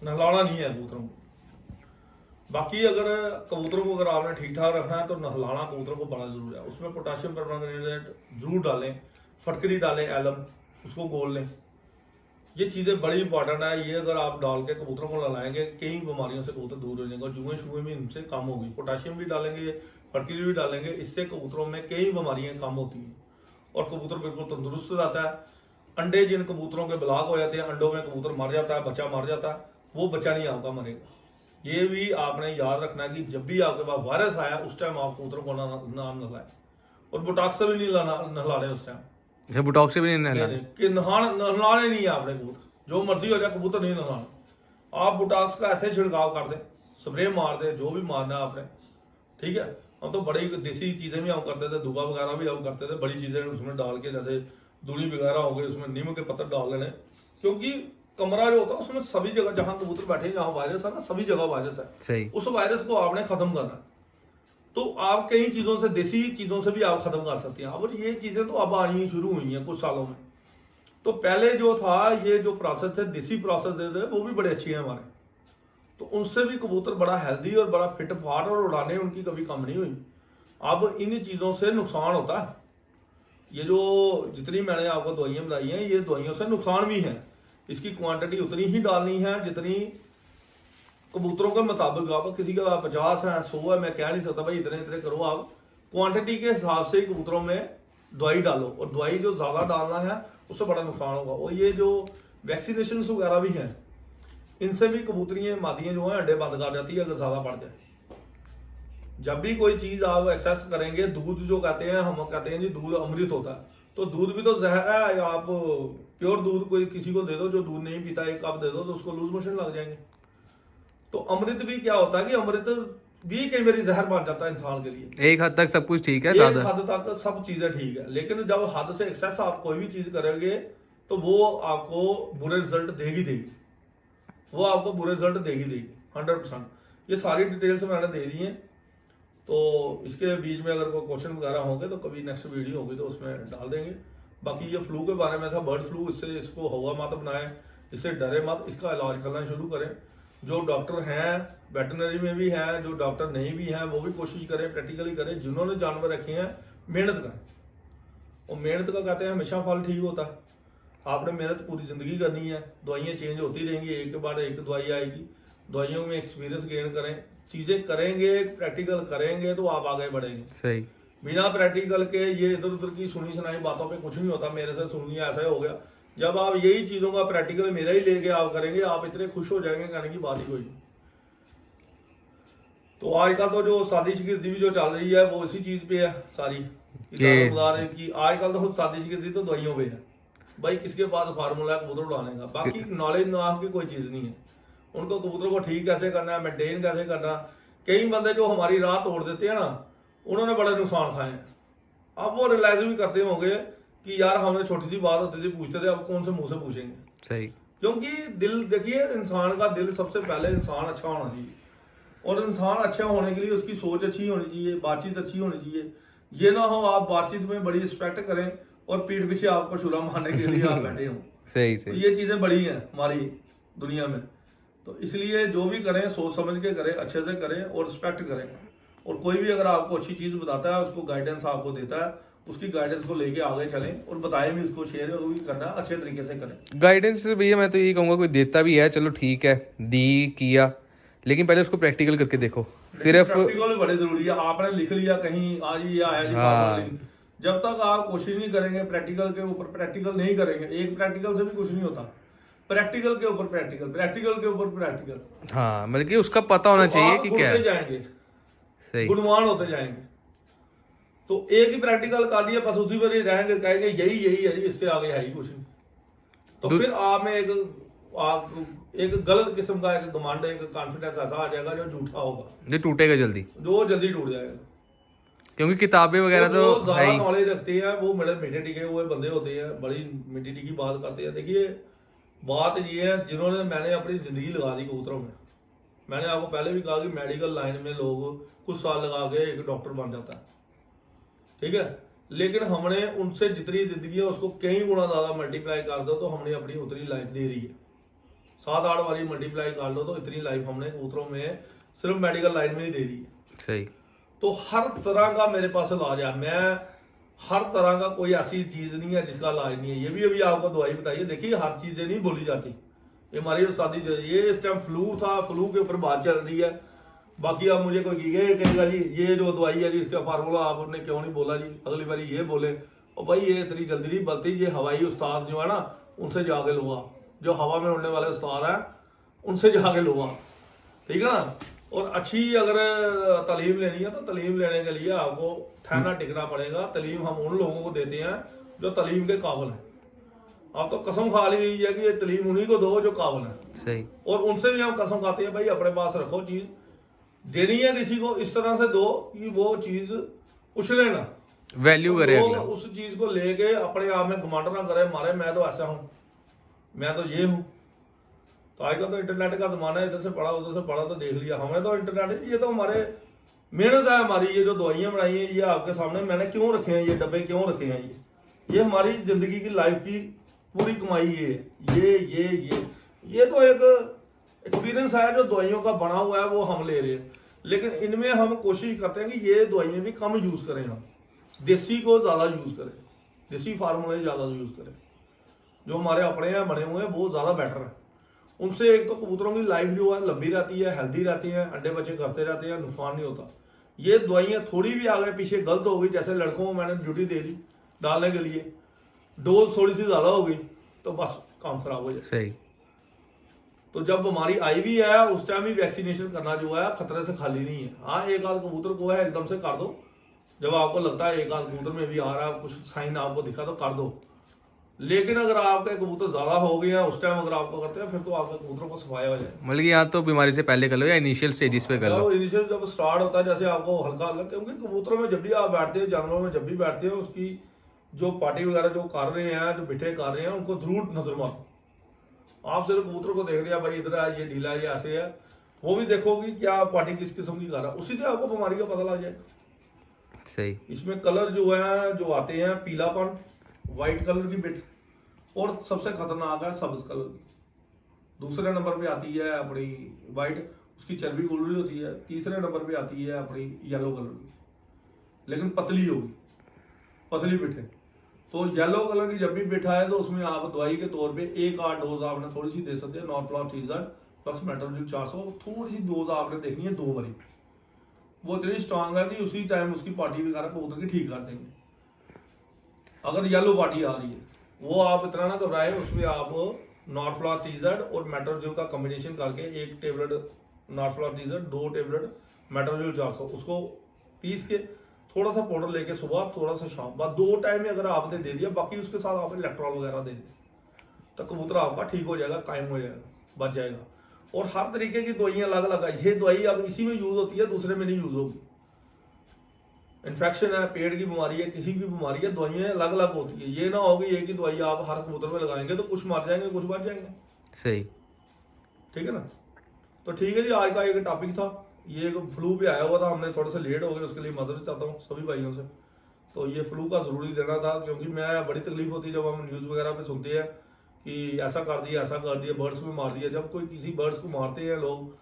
नहलाना नहीं है कबूतरों को। बाकी अगर कबूतरों को अगर आपने ठीक ठाक रखना है तो नहलाना कबूतरों को बड़ा जरूरी है। उसमें पोटाशियम परमंगनेट जरूर डालें, फटकरी डालें, एलम उसको घोल लें, ये चीज़ें बड़ी इंपॉर्टेंट है। ये अगर आप डाल के कबूतरों को नहलाएंगे, कई बीमारियों से कबूतर दूर हो जाएंगे, और जुएं शुएं भी इनसे कम होगी। पोटाशियम भी डालेंगे, फटकरी भी डालेंगे, इससे कबूतरों में कई बीमारियां कम होती हैं और कबूतर बिल्कुल तंदुरुस्त रहता है। अंडे जिन कबूतरों के ब्लॉक हो जाते हैं, अंडों में कबूतर मर जाता है, बच्चा मर जाता है, वो बच्चा नहीं आपका मरेगा। ये भी आपने याद रखना है कि जब भी आपके पास वायरस आया उस टाइम आप कबूतरों को ना नहलाएं, और बुटाक्स से भी नहीं नहला रहे उस टाइम, बुटॉक्स से भी नहीं नहलाना कि नहलाने नहीं है आपने कबूतर, जो मर्जी हो जाए कबूतर नहीं नहलाना। आप बुटाक्स का ऐसे छिड़काव कर दें, स्प्रे मार दें, जो भी मारना है आपने, ठीक है। हम तो बड़ी देसी चीजें भी हम करते थे, दुआ वगैरह भी हम करते थे, बड़ी चीजें उसमें डाल के, जैसे दूली वगैरह हो गई, उसमें नीम के पत्थर डाल लेने, क्योंकि कमरा जो होता है उसमें सभी जगह जहां कबूतर बैठे हैं, जहां वायरस है ना, सभी जगह वायरस है। सही। उस वायरस को आपने खत्म करना है, तो आप कई चीजों से, देसी चीजों से भी आप खत्म कर सकते हैं। और ये चीजें तो अब आनी शुरू हुई हैं कुछ सालों में। तो पहले जो था, ये जो प्रोसेस थे, देसी प्रोसेस थे, वो भी बड़े अच्छे हैं हमारे, तो उनसे भी कबूतर बड़ा हेल्दी और बड़ा फिट फाट, और उड़ाने उनकी कभी कम नहीं हुई। अब इन चीजों से नुकसान होता है, ये जो जितनी मैंने आपको दवाइयां बताई हैं, ये दवाइयों से नुकसान भी है। इसकी क्वांटिटी उतनी ही डालनी है जितनी कबूतरों के मुताबिक। आप किसी का 50 है, 100 है, मैं कह नहीं सकता भाई इतने इतने करो, आप क्वांटिटी के हिसाब से ही कबूतरों में दवाई डालो, और दवाई जो ज्यादा डालना है उससे बड़ा नुकसान होगा। और ये जो वैक्सीनेशन वगैरह भी हैं, इनसे भी कबूतरियां मादियां जो है अंडे बंद कर जाती है अगर ज्यादा बढ़ जाए। जब भी कोई चीज आप एक्सेस करेंगे, दूध जो कहते हैं, हम कहते हैं जी दूध अमृत होता है, तो दूध भी तो जहर है। आप प्योर दूध कोई किसी को दे दो जो दूध नहीं पीता, 1 कप दे दो तो उसको लूज मोशन लग जाएंगे। तो अमृत भी क्या होता है कि अमृत भी कई बार जहर बन जाता है इंसान के लिए। एक हद तक सब कुछ ठीक है, एक ज्यादा हद तक सब चीजें ठीक है, लेकिन जब हद से एक्सेस आप कोई भी चीज करोगे तो वो आपको बुरे रिजल्ट देगी, वो आपको बुरे रिजल्ट देगी 100%। ये सारी डिटेल्स मैंने दे दी हैं, तो इसके बीच में अगर कोई क्वेश्चन वगैरह होंगे तो कभी नेक्स्ट वीडियो होगी तो उसमें डाल देंगे। बाकी ये फ्लू के बारे में था, बर्ड फ्लू, इससे इसको हवा मत बनाए, इससे डरे मत, इसका इलाज करना शुरू करें। जो डॉक्टर हैं वेटनरी में भी हैं, जो डॉक्टर नहीं भी हैं, वो भी कोशिश करें, प्रैक्टिकली करें। जिन्होंने जानवर रखे हैं मेहनत करें, और मेहनत का कहते हैं हमेशा फल ठीक होता है। आपने मेहनत पूरी जिंदगी करनी है, दवाइयाँ चेंज होती रहेंगी, एक के बाद एक दवाई आएगी, दवाइयों में एक्सपीरियंस गेन करें, चीज़ें करेंगे, प्रैक्टिकल करेंगे तो आप आगे बढ़ेंगे। सही। बिना प्रैक्टिकल के ये इधर उधर की सुनी सुनाई बातों पे कुछ नहीं होता। मेरे से सुन लिया ऐसा ही हो गया। जब आप यही चीज़ों का प्रैक्टिकल मेरा ही लेके आप करेंगे, आप इतने खुश हो जाएंगे, कहने की बात ही कोई नहीं। तो आजकल तो जो शादी शिगिर्दी भी जो चल रही है वो इसी चीज़ पे है सारी की। आजकल तो शादी शिगिर्दी तो दवाइयों पे है भाई, किसके पास फार्मूला है कबूतर उड़ाने का, बाकी नॉलेज ना आपकी कोई चीज़ नहीं है। उनको कबूतर को ठीक कैसे करना है, मेंटेन कैसे करना। कई बंदे जो हमारी राह तोड़ देते हैं ना, उन्होंने बड़े नुकसान खाए हैं। अब वो रियलाइज भी करते होंगे कि यार हमने छोटी सी बात होती थी पूछते थे, अब कौन से मुंह से पूछेंगे। सही। क्योंकि दिल देखिए, इंसान का दिल सबसे पहले इंसान अच्छा होना चाहिए, और इंसान अच्छा होने के लिए उसकी सोच अच्छी होनी चाहिए, बातचीत अच्छी होनी चाहिए। ये ना हो आप बातचीत में बड़ी रिस्पेक्ट करें और पीठ पीछे आपको छुरा मारने के लिए आप बैठे हों। सही तो सही। ये चीज़ें बड़ी हैं हमारी दुनिया में। तो इसलिए जो भी करें सोच समझ के करें, अच्छे से करें और रिस्पेक्ट करें। और कोई भी अगर आपको अच्छी चीज़ बताता है, उसको गाइडेंस आपको देता है, उसकी गाइडेंस को लेके आगे चलें और बताएं भी, उसको शेयर भी करना है, अच्छे तरीके से करें। गाइडेंस भैया मैं तो यही कहूँगा, कोई देता भी है चलो ठीक है, दी किया, लेकिन पहले उसको प्रैक्टिकल करके देखो। सिर्फ प्रैक्टिकल भी बड़े जरूरी है। आपने लिख लिया कहीं आज ये आया जी फार्मूला, जब तक आप कोशिश नहीं करेंगे प्रैक्टिकल के ऊपर, प्रैक्टिकल नहीं करेंगे, एक प्रैक्टिकल से भी कुछ नहीं होता। प्रैक्टिकल के ऊपर प्रैक्टिकल, प्रैक्टिकल के ऊपर प्रैक्टिकल। हाँ, मतलब कि उसका पता होना चाहिए कि क्या है। जाएंगे, सही। गुणवान होते जाएंगे। तो एक ही प्रैक्टिकल कर लिया बस उसी पर ही रहेंगे, कहेंगे यही यही है जी, इससे आगे है ही कुछ नहीं। तो फिर आप में एक गलत किस्म का एक घमंड, एक कॉन्फिडेंस ऐसा आ जाएगा जो झूठा होगा, जो टूटेगा जल्दी, जो जल्दी टूट जाएगा। क्योंकि किताबें वगैरह तो ज्यादा नॉलेज रखते हैं वो बड़े मीठे टीके हुए बंदे होते हैं, बड़ी मीठी टीकी बात करते हैं। देखिए बात ये है, जिन्होंने, मैंने अपनी जिंदगी लगा दी कबूतरों में। मैंने आपको पहले भी कहा कि मेडिकल लाइन में लोग कुछ साल लगा के एक डॉक्टर बन जाता है, ठीक है। लेकिन हमने उनसे जितनी जिंदगी है उसको कई गुना ज्यादा मल्टीप्लाई कर दो तो हमने अपनी उतनी लाइफ दे दी है। 7-8 वाली मल्टीप्लाई कर लो तो इतनी लाइफ हमने कबूतरों में सिर्फ मेडिकल लाइन में ही दे दी है। सही। तो हर तरह का मेरे पास इलाज है। मैं हर तरह का, कोई ऐसी चीज नहीं है जिसका इलाज नहीं है। ये भी अभी आपको दवाई बताइए, देखिए हर चीजें नहीं बोली जाती। ये हमारी शादी, ये इस टाइम फ्लू था, फ्लू के ऊपर बात चल रही है। बाकी आप मुझे कोई कहेगा जी ये जो दवाई है जी इसका फार्मूला आपने क्यों नहीं बोला जी, अगली बारी ये बोले। और भाई ये इतनी जल्दी नहीं बनती, ये हवाई उस्ताद जो है ना उनसे जाके लो आप, जो हवा में उड़ने वाले उस्ताद हैं उनसे जाके लो आप, ठीक है ना। और अच्छी अगर तालीम लेनी है तो तालीम लेने के लिए आपको ठहरना टिकना पड़ेगा। तालीम हम उन लोगों को देते हैं जो तालीम के काबिल हैं। आप तो कसम खा ली गई है कि ये तालीम उन्हीं को दो जो काबिल है। सही। और उनसे भी हम कसम खाते हैं भाई अपने पास रखो, चीज देनी है किसी को इस तरह से दो कि वो चीज उछले ना, वैल्यू करे वो अगला। उस चीज को लेके अपने आप में घमंड ना करे, मारे मैं तो ऐसा हूं, मैं तो ये हूं। तो आजकल तो इंटरनेट का जमाना है, इधर से पढ़ा उधर से पढ़ा तो देख लिया। हमें तो इंटरनेट, ये तो हमारे मेहनत है हमारी। ये जो दवाइयां बनाई हैं ये आपके सामने मैंने क्यों रखे हैं, ये डब्बे क्यों रखे हैं, ये हमारी जिंदगी की लाइफ की पूरी कमाई ये तो एक एक्सपीरियंस है जो दवाइयों का बना हुआ है वो हम ले रहे हैं। लेकिन इनमें हम कोशिश करते हैं कि ये दवाइयां भी कम यूज करें, हम देसी को ज्यादा यूज करें, देसी फार्मूले ज्यादा यूज करें। जो हमारे अपने यहाँ बने हुए हैं वो ज्यादा बेटर है। उनसे एक तो कबूतरों की लाइफ जो है लंबी रहती है, हेल्दी रहती है, अंडे बच्चे करते रहते हैं, नुकसान नहीं होता। ये दवाइयाँ थोड़ी भी आगे पीछे गलत हो गई, जैसे लड़कों को मैंने ड्यूटी दे दी डालने के लिए, डोज थोड़ी सी ज्यादा हो गई तो बस काम खराब हो जाए। सही। तो जब बीमारी आई भी है उस टाइम ही वैक्सीनेशन करना जो है खतरे से खाली नहीं है। हाँ एक आध कबूतर को है एकदम से कर दो, जब आपको लगता है एक आध कबूतर में भी आ रहा है कुछ साइन आपको दिखा तो कर दो। लेकिन अगर आपके कबूतर ज्यादा हो गए हैं उस टाइम अगर आपको करते हैं फिर तो आपके कबूतरों को सफाया हो जाए। मतलब यहाँ तो बीमारी से पहले कर लो या इनिशियल स्टेजेस पे कर लो। इनिशियल जब स्टार्ट होता है जैसे आपको हल्का हल्का, क्योंकि कबूतरों में जब भी आप बैठते हैं, जानवरों में जब भी बैठते हैं, उसकी जो पार्टी वगैरह जो कर रहे हैं, जो बिठे कर रहे हैं, उनको जरूर नजर मारो। आप सिर्फ कबूतर को देख रहे हैं भाई इधर है, ये ढीला है, ये ऐसे है, वो भी देखो कि क्या पार्टी किस किस्म की कर रहा है, उसी से आपको बीमारी का पता लग जाएगा। सही। इसमें कलर जो है जो आते हैं, पीलापन, व्हाइट कलर की बिट, और सबसे खतरनाक है सब्ज कलर की। दूसरे नंबर पे आती है अपनी वाइट, उसकी चर्बी गुलरी होती है। तीसरे नंबर पे आती है अपनी येलो कलर की, लेकिन पतली होगी, पतली पिठे। तो येलो कलर की जब भी पिठा है तो उसमें आप दवाई के तौर पे 1-8 डोज आपने थोड़ी सी दे सकते हैं, नॉर्फ्लॉक्सीजन प्लस मेट्रोजिल 400, थोड़ी सी डोज आपने देखनी है 2 बारी। वो इतनी स्ट्रांग है कि उसी टाइम उसकी पार्टी वगैरह कबूतर की ठीक कर देंगे। अगर येलो पार्टी आ रही है, वो आप इतना ना घबराएं, उसमें आप नॉर्फ्लॉक्सीजन और मेट्रोजिल का कॉम्बिनेशन करके 1 टेबलेट नॉर्फ्लॉक्सीजन, 2 टेबलेट मेट्रोजिल 400, उसको पीस के थोड़ा सा पाउडर लेके सुबह, थोड़ा सा शाम, बाद 2 टाइम में अगर आपने दे दिया, बाकी उसके साथ आप इलेक्ट्रॉल वगैरह दे दें, तो कबूतर आपका ठीक हो जाएगा, कायम हो जाएगा, बच जाएगा। और हर तरीके की दवाइयाँ अलग अलग है। ये दवाई अब इसी में यूज होती है, दूसरे में नहीं यूज होगी। इन्फेक्शन है, पेट की बीमारी है, किसी भी बीमारी है, दवाइयाँ अलग अलग होती है। ये ना होगी एक ही दवाई आप हर कबूतर में लगाएंगे तो कुछ मर जाएंगे, कुछ बच जाएंगे। सही, ठीक है ना। तो ठीक है जी, आज का एक टॉपिक था, ये एक फ्लू पे आया हुआ था, हमने थोड़े से लेट हो गए, उसके लिए मदद चाहता हूँ सभी भाइयों से। तो ये फ्लू का जरूरी देना था, क्योंकि मैं बड़ी तकलीफ होती है जब हम न्यूज़ वगैरह पे सुनते हैं कि ऐसा कर दिया, ऐसा कर दिया, बर्ड्स में मार दिया। जब कोई किसी बर्ड्स को मारते हैं लोग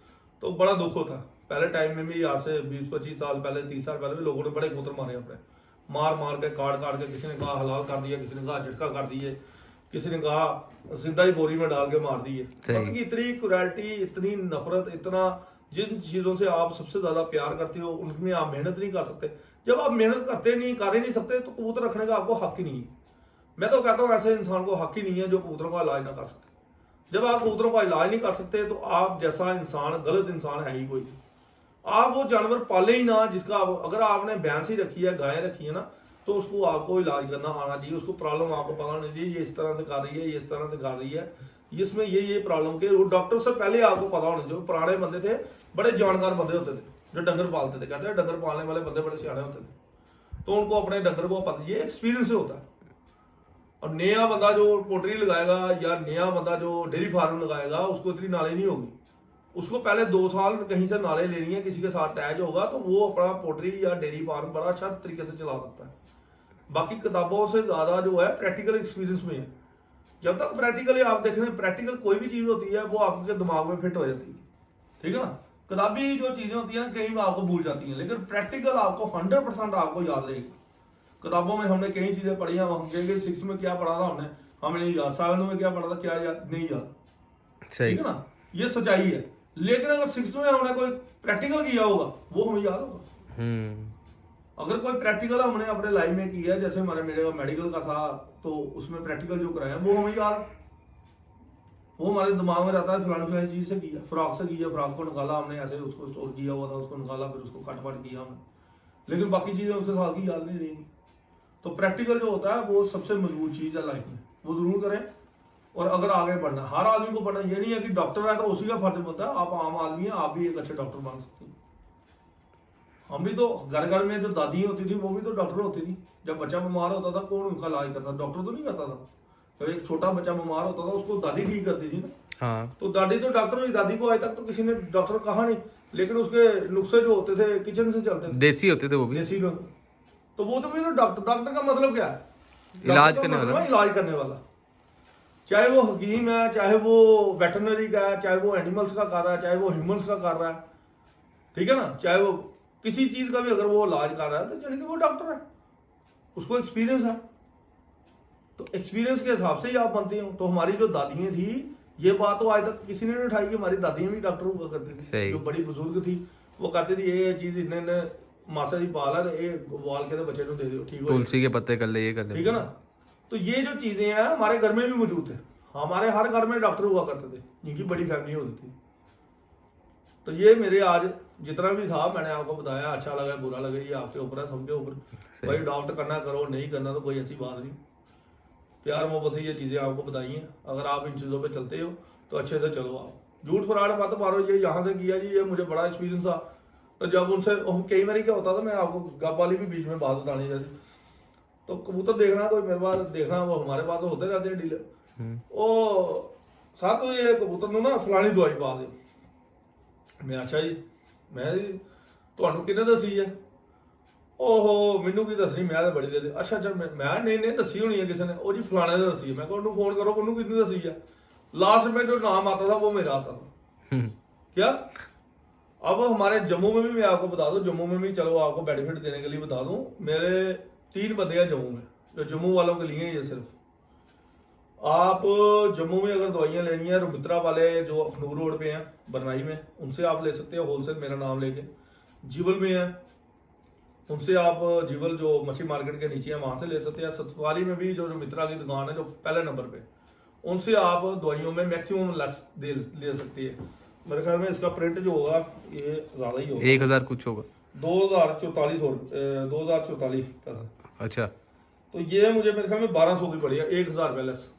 तो बड़ा दुख होता है। पहले टाइम में भी, आज से 20-25 साल पहले, 30 साल पहले भी लोगों ने बड़े कबूतर मारे अपने, मार मार के, काट काट के, किसी ने कहा हलाल कर दिया, किसी ने कहा झटका कर दिए, किसी ने कहा जिंदा ही बोरी में डाल के मार दिए। मतलब कि इतनी क्रुएल्टी, इतनी नफरत, इतना जिन चीजों से आप सबसे ज्यादा प्यार करते हो उनमें आप मेहनत नहीं कर सकते। जब आप मेहनत करते नहीं, कर ही नहीं सकते, तो कबूतर रखने का आपको हक ही नहीं है। मैं तो कहता हूँ ऐसे इंसान को हक ही नहीं है जो कबूतरों का इलाज ना कर सकते। जब आप कबूतरों का इलाज नहीं कर सकते तो आप जैसा इंसान गलत इंसान है ही कोई। आप वो जानवर पाले ही ना जिसका अगर आपने भैंस ही रखी है, गाय रखी है ना, तो उसको आपको इलाज करना आना चाहिए। उसको प्रॉब्लम आपको पता होनी चाहिए, ये इस तरह से कर रही है, ये इस तरह से कर रही है, इसमें ये प्रॉब्लम के डॉक्टर से पहले आपको पता होना चाहिए। पुराने बंदे थे, बड़े जानकार बंदे होते थे जो डंगर पालते थे। कहते हैं डंगर पालने वाले बंदे बड़े सियाने होते थे, तो उनको अपने डंगर को पता, ये एक्सपीरियंस से होता है। और नया बंदा जो पोल्ट्री लगाएगा या नया बंदा जो डेयरी फार्म लगाएगा, उसको इतनी नॉलेज नहीं होगी। उसको पहले 2 साल कहीं से नॉलेज लेनी है, किसी के साथ अटैच होगा तो वो अपना पोल्ट्री या डेयरी फार्म बड़ा अच्छा तरीके से चला सकता है। बाकी किताबों से ज्यादा जो है प्रैक्टिकल एक्सपीरियंस में है। जब तक प्रैक्टिकली आप देख रहे हैं, प्रैक्टिकल कोई भी चीज होती है वो आपके दिमाग में फिट हो जाती है। ठीक है ना। किताबी जो चीजें होती है ना, कहीं में आपको भूल जाती हैं, लेकिन प्रैक्टिकल आपको 100% आपको याद रहेगी। किताबों में हमने कई चीजें पढ़ी हैं, हम कहेंगे 6 में क्या पढ़ा था हमने, हमें नहीं याद, 7 में क्या पढ़ा था, क्या याद नहीं याद। ठीक है ना, ये सच्चाई है। लेकिन अगर 6 में हमने कोई प्रैक्टिकल किया होगा वो हमें याद होगा। अगर कोई प्रैक्टिकल हमने अपने लाइफ में किया, जैसे हमारे मेरे मेडिकल का था, तो उसमें प्रैक्टिकल जो कराया वो हमें याद, वो हमारे दिमाग में रहता है, फलानी चीज से किया, फ्रॉक से किया, फ्रॉक को निकाला हमने, ऐसे उसको स्टोर किया हुआ था, उसको निकाला, फिर उसको कट पट किया हमने, लेकिन बाकी चीजें उसके साथ की याद नहीं रहेंगी। तो प्रैक्टिकल जो होता है वो सबसे मजबूत चीज है लाइफ में, वो जरूर करें। और अगर आगे बढ़ना, हर आदमी को बढ़ना, ये नहीं है कि डॉक्टर है तो उसी का फर्ज बनता है। आप आम आदमी हैं, आप भी एक अच्छे डॉक्टर बन सकते हैं। हम भी तो घर घर में जो दादी होती थी वो भी तो डॉक्टर होती थी। जब बच्चा बीमार होता था कौन उनका इलाज करता, डॉक्टर तो नहीं करता था। जब एक छोटा बच्चा बीमार होता था उसको दादी ठीक करती थी ना। हाँ। तो दादी तो डॉक्टर हुई, दादी को आज तक तो किसी ने डॉक्टर कहा नहीं, लेकिन उसके नुस्खे जो होते थे किचन से चलते थे, देसी होते थे वो भी, देसी लोग। तो वो तो भी डॉक्टर, डॉक्टर का मतलब क्या है, इलाज करने वाला, इलाज करने वाला। चाहे वो हकीम है, चाहे वो वेटरनरी का है, चाहे वो एनिमल्स का कर रहा है, चाहे वो ह्यूमंस का कर रहा है, ठीक है ना, चाहे वो किसी चीज का भी अगर वो इलाज कर रहा है तो यानी कि वो डॉक्टर है, उसको एक्सपीरियंस है। तो एक्सपीरियंस के हिसाब से ही आप बनते हो। तो हमारी जो दादियां थी, ये बात तो आज तक किसी ने नहीं उठाई कि हमारी दादियां भी डॉक्टर हुआ करती थी। जो बड़ी बुजुर्ग थी वो कहती थी ये चीज इन्हें मासा जी पाला है, ये वाल के बच्चे को दे दो, ठीक है, तुलसी के पत्ते कर ले, ये कर ले, ठीक है ना। तो ये जो चीजें हैं हमारे घर में भी मौजूद है। हमारे हर घर में डॉक्टर हुआ करते थे, जिनकी बड़ी फैमिली होती थी। तो ये मेरे आज जितना भी था मैंने आपको बताया, अच्छा लगा बुरा लगा ये आपके ऊपर है, सबके ऊपर। भाई अडॉप्ट करना करो, नहीं करना तो कोई ऐसी बात नहीं। प्यार मोहब्बत से ये चीजें आपको बताई हैं। अगर आप इन चीजों पे चलते हो तो अच्छे से चलो। आप झूठ फराड मत मारो, ये यहाँ से किया जी, ये मुझे बड़ा एक्सपीरियंस था। तो जब उनसे कई बार क्या होता था, मैं आपको गप वाली भी बीच में बात बतानी जाती, तो कबूतर देखना कोई मेरे पास देखना, वो हमारे पास होते रहते हैं डीलर। ओ सर तो ये कबूतर ना फलानी दवाई पा दे। मैं अच्छा जी, मैं ਤੁਹਾਨੂੰ ਕਿਹਨੇ ਦੱਸੀ ਹੈ? ओहो मैनू की दसी, मैं तो बड़ी दे दे। अच्छा अच्छा, मैं नहीं दसी होनी है किसी ने, ओ जी फलाने ने दसी है। मैं फोन करो, ਉਹਨੂੰ कितनी दसी है। लास्ट में जो नाम आता था वो मेरा आता था। क्या अब हमारे जम्मू में भी मैं आपको बता दूं, जम्मू में भी चलो आपको बेनिफिट देने के लिए बता दूं, मेरे 3 बंदे हैं जम्मू में जो जम्मू वालों के लिए ये सिर्फ। आप जम्मू में अगर दवाइयां लेनी है रुमित्रा वाले जो अखनूर रोड पे हैं बरनाई में, उनसे आप ले सकते हो होलसेल मेरा नाम लेके। जीवल में है, उनसे आप जीवल जो मछली मार्केट के नीचे है वहां से ले सकते हैं। सतवारी में भी जो रुमित्रा की दुकान है जो पहले नंबर पे, उनसे आप दवाइयों में मैक्सिमम लेस ले सकते हैं। मेरे ख्याल में इसका प्रिंट जो होगा ये ज्यादा ही होगा, 1000 कुछ होगा, 2044 पैसे। अच्छा। तो ये मुझे मेरे ख्याल में 1200 की पड़ी है, 1000 रुपये लेस,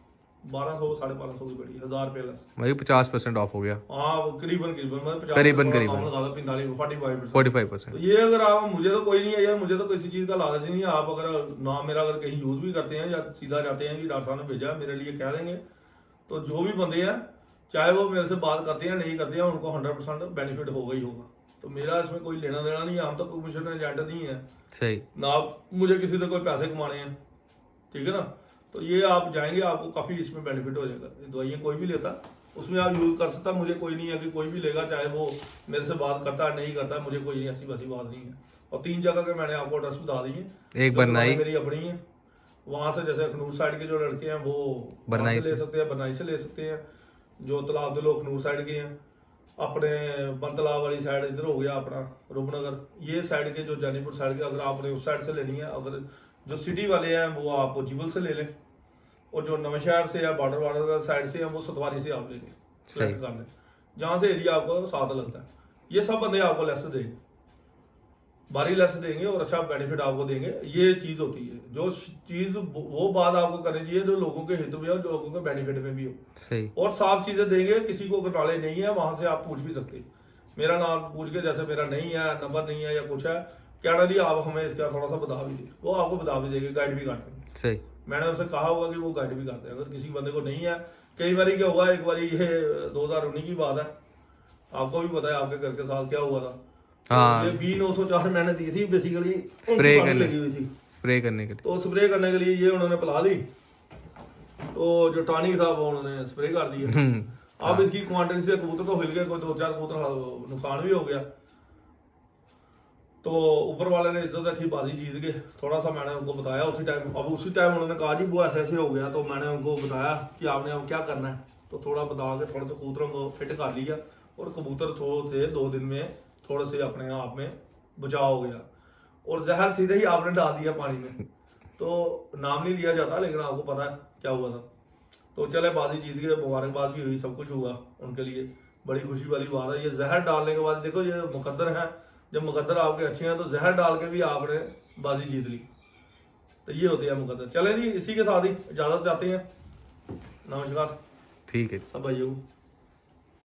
1200 1250 की पड़ी, 1000 रुपये लेस। भाई 50% ऑफ हो गया। हाँ वो करीबन मतलब करीबन 45%। तो ये अगर आप, मुझे तो कोई नहीं है यार, मुझे तो किसी चीज का लालच नहीं है। आप अगर नाम मेरा अगर कहीं यूज भी करते हैं या सीधा जाते हैं कि डॉक्टर साहब ने भेजा मेरे लिए कह देंगे, तो जो भी बंदे हैं चाहे वो मेरे से बात करते हैं नहीं करते हैं, उनको 100% बेनिफिट होगा ही होगा। तो मेरा इसमें कोई लेना देना नहीं है, हम तो कमीशन एजेंट नहीं है, सही ना मुझे किसी से कोई पैसे कमाने हैं, ठीक है ना। तो ये आप जाएंगे आपको काफी इसमें बेनिफिट हो जाएगा। दवाइयाँ कोई भी लेता उसमें आप यूज कर सकता, मुझे कोई नहीं है कि कोई भी लेगा चाहे वो मेरे से बात करता है नहीं करता, मुझे कोई ऐसी वैसी बात नहीं है। और 3 जगह के मैंने आपको एड्रेस बता दिए, एक बरनाई मेरी अपनी है, वहां से जैसे अखनूर साइड के जो लड़के हैं वो बरनाई से ले सकते हैं, बरनाई से ले सकते हैं। जो तालाब दिलो अखनूर साइड के हैं, अपने बनतलाब वाली साइड इधर हो गया अपना रूपनगर, ये साइड के जो जानीपुर साइड के, अगर आपने उस साइड से लेनी है, अगर जो सिटी वाले हैं वो आप जीवल से ले लें, और जो नवशहर से या बॉर्डर साइड से है वो सतवारी से आप ले लें, सेलेक्ट कर लें, जहाँ से एरिया आपको साथ लगता है। ये सब बंदे आपको लेस देंगे, भारी लेस देंगे और अच्छा बेनिफिट आपको देंगे। ये चीज होती है, जो चीज वो बात आपको करनी चाहिए जो लोगों के हित में हो, जो लोगों के बेनिफिट में भी हो, सही। और साफ चीजें देंगे। किसी को अगर नॉलेज नहीं है वहां से आप पूछ भी सकते हैं, मेरा नाम पूछ के, जैसे मेरा नहीं है नंबर नहीं है या कुछ है, कहना जी आप हमें इसका थोड़ा सा बता भी दे, वो आपको बता भी देंगे, गाइड भी करते हैं। सही। मैंने उनसे कहा होगा कि वो गाइड भी करते हैं। अगर किसी बंदे को नहीं है, कई बार क्या हुआ, एक बार ये 2019 की बात है, आपको भी पता है आपके घर के साथ क्या हुआ था। हाँ, ये B904 मैंने दी थी बेसिकली, स्प्रे करने लगी हुई थी, स्प्रे करने के लिए। तो स्प्रे करने के लिए ये उन्होंने पिला दी, तो जो टॉनिक था वो उन्होंने स्प्रे कर दिया। अब इसकी क्वांटिटी से कबूतर तो हिल गए, कोई 2-4 कबूतर नुकसान भी हो गया। तो ऊपर वाले ने इज्जत रखी, बाजी जीत गए। थोड़ा सा मैंने उनको बताया उसी टाइम, अब उसी टाइम उन्होंने कहा जी वो ऐसे ऐसे हो गया, तो मैंने उनको बताया कि आपने अब क्या करना है, तो थोड़ा बता के थोड़े से कबूतरों को फिट कर लिया, और कबूतर थोड़े से 2 दिन में थोड़े से अपने आप में बचाव हो गया, और जहर सीधे ही आपने डाल दिया पानी में। तो नाम नहीं लिया जाता, लेकिन आपको पता है क्या हुआ था। तो चले बाजी जीत गए, मुबारकबाद भी हुई, सब कुछ हुआ उनके लिए, बड़ी खुशी वाली बात है। ये जहर डालने के बाद देखो ये मुकद्दर है, जब मुकद्दर आपके अच्छे हैं तो जहर डाल के भी आपने बाजी जीत ली। तो ये होते हैं मुकद्दर। चले जी, इसी के साथ ही इजाजत चाहते हैं, नमस्कार ठीक है। सब भाइयों को।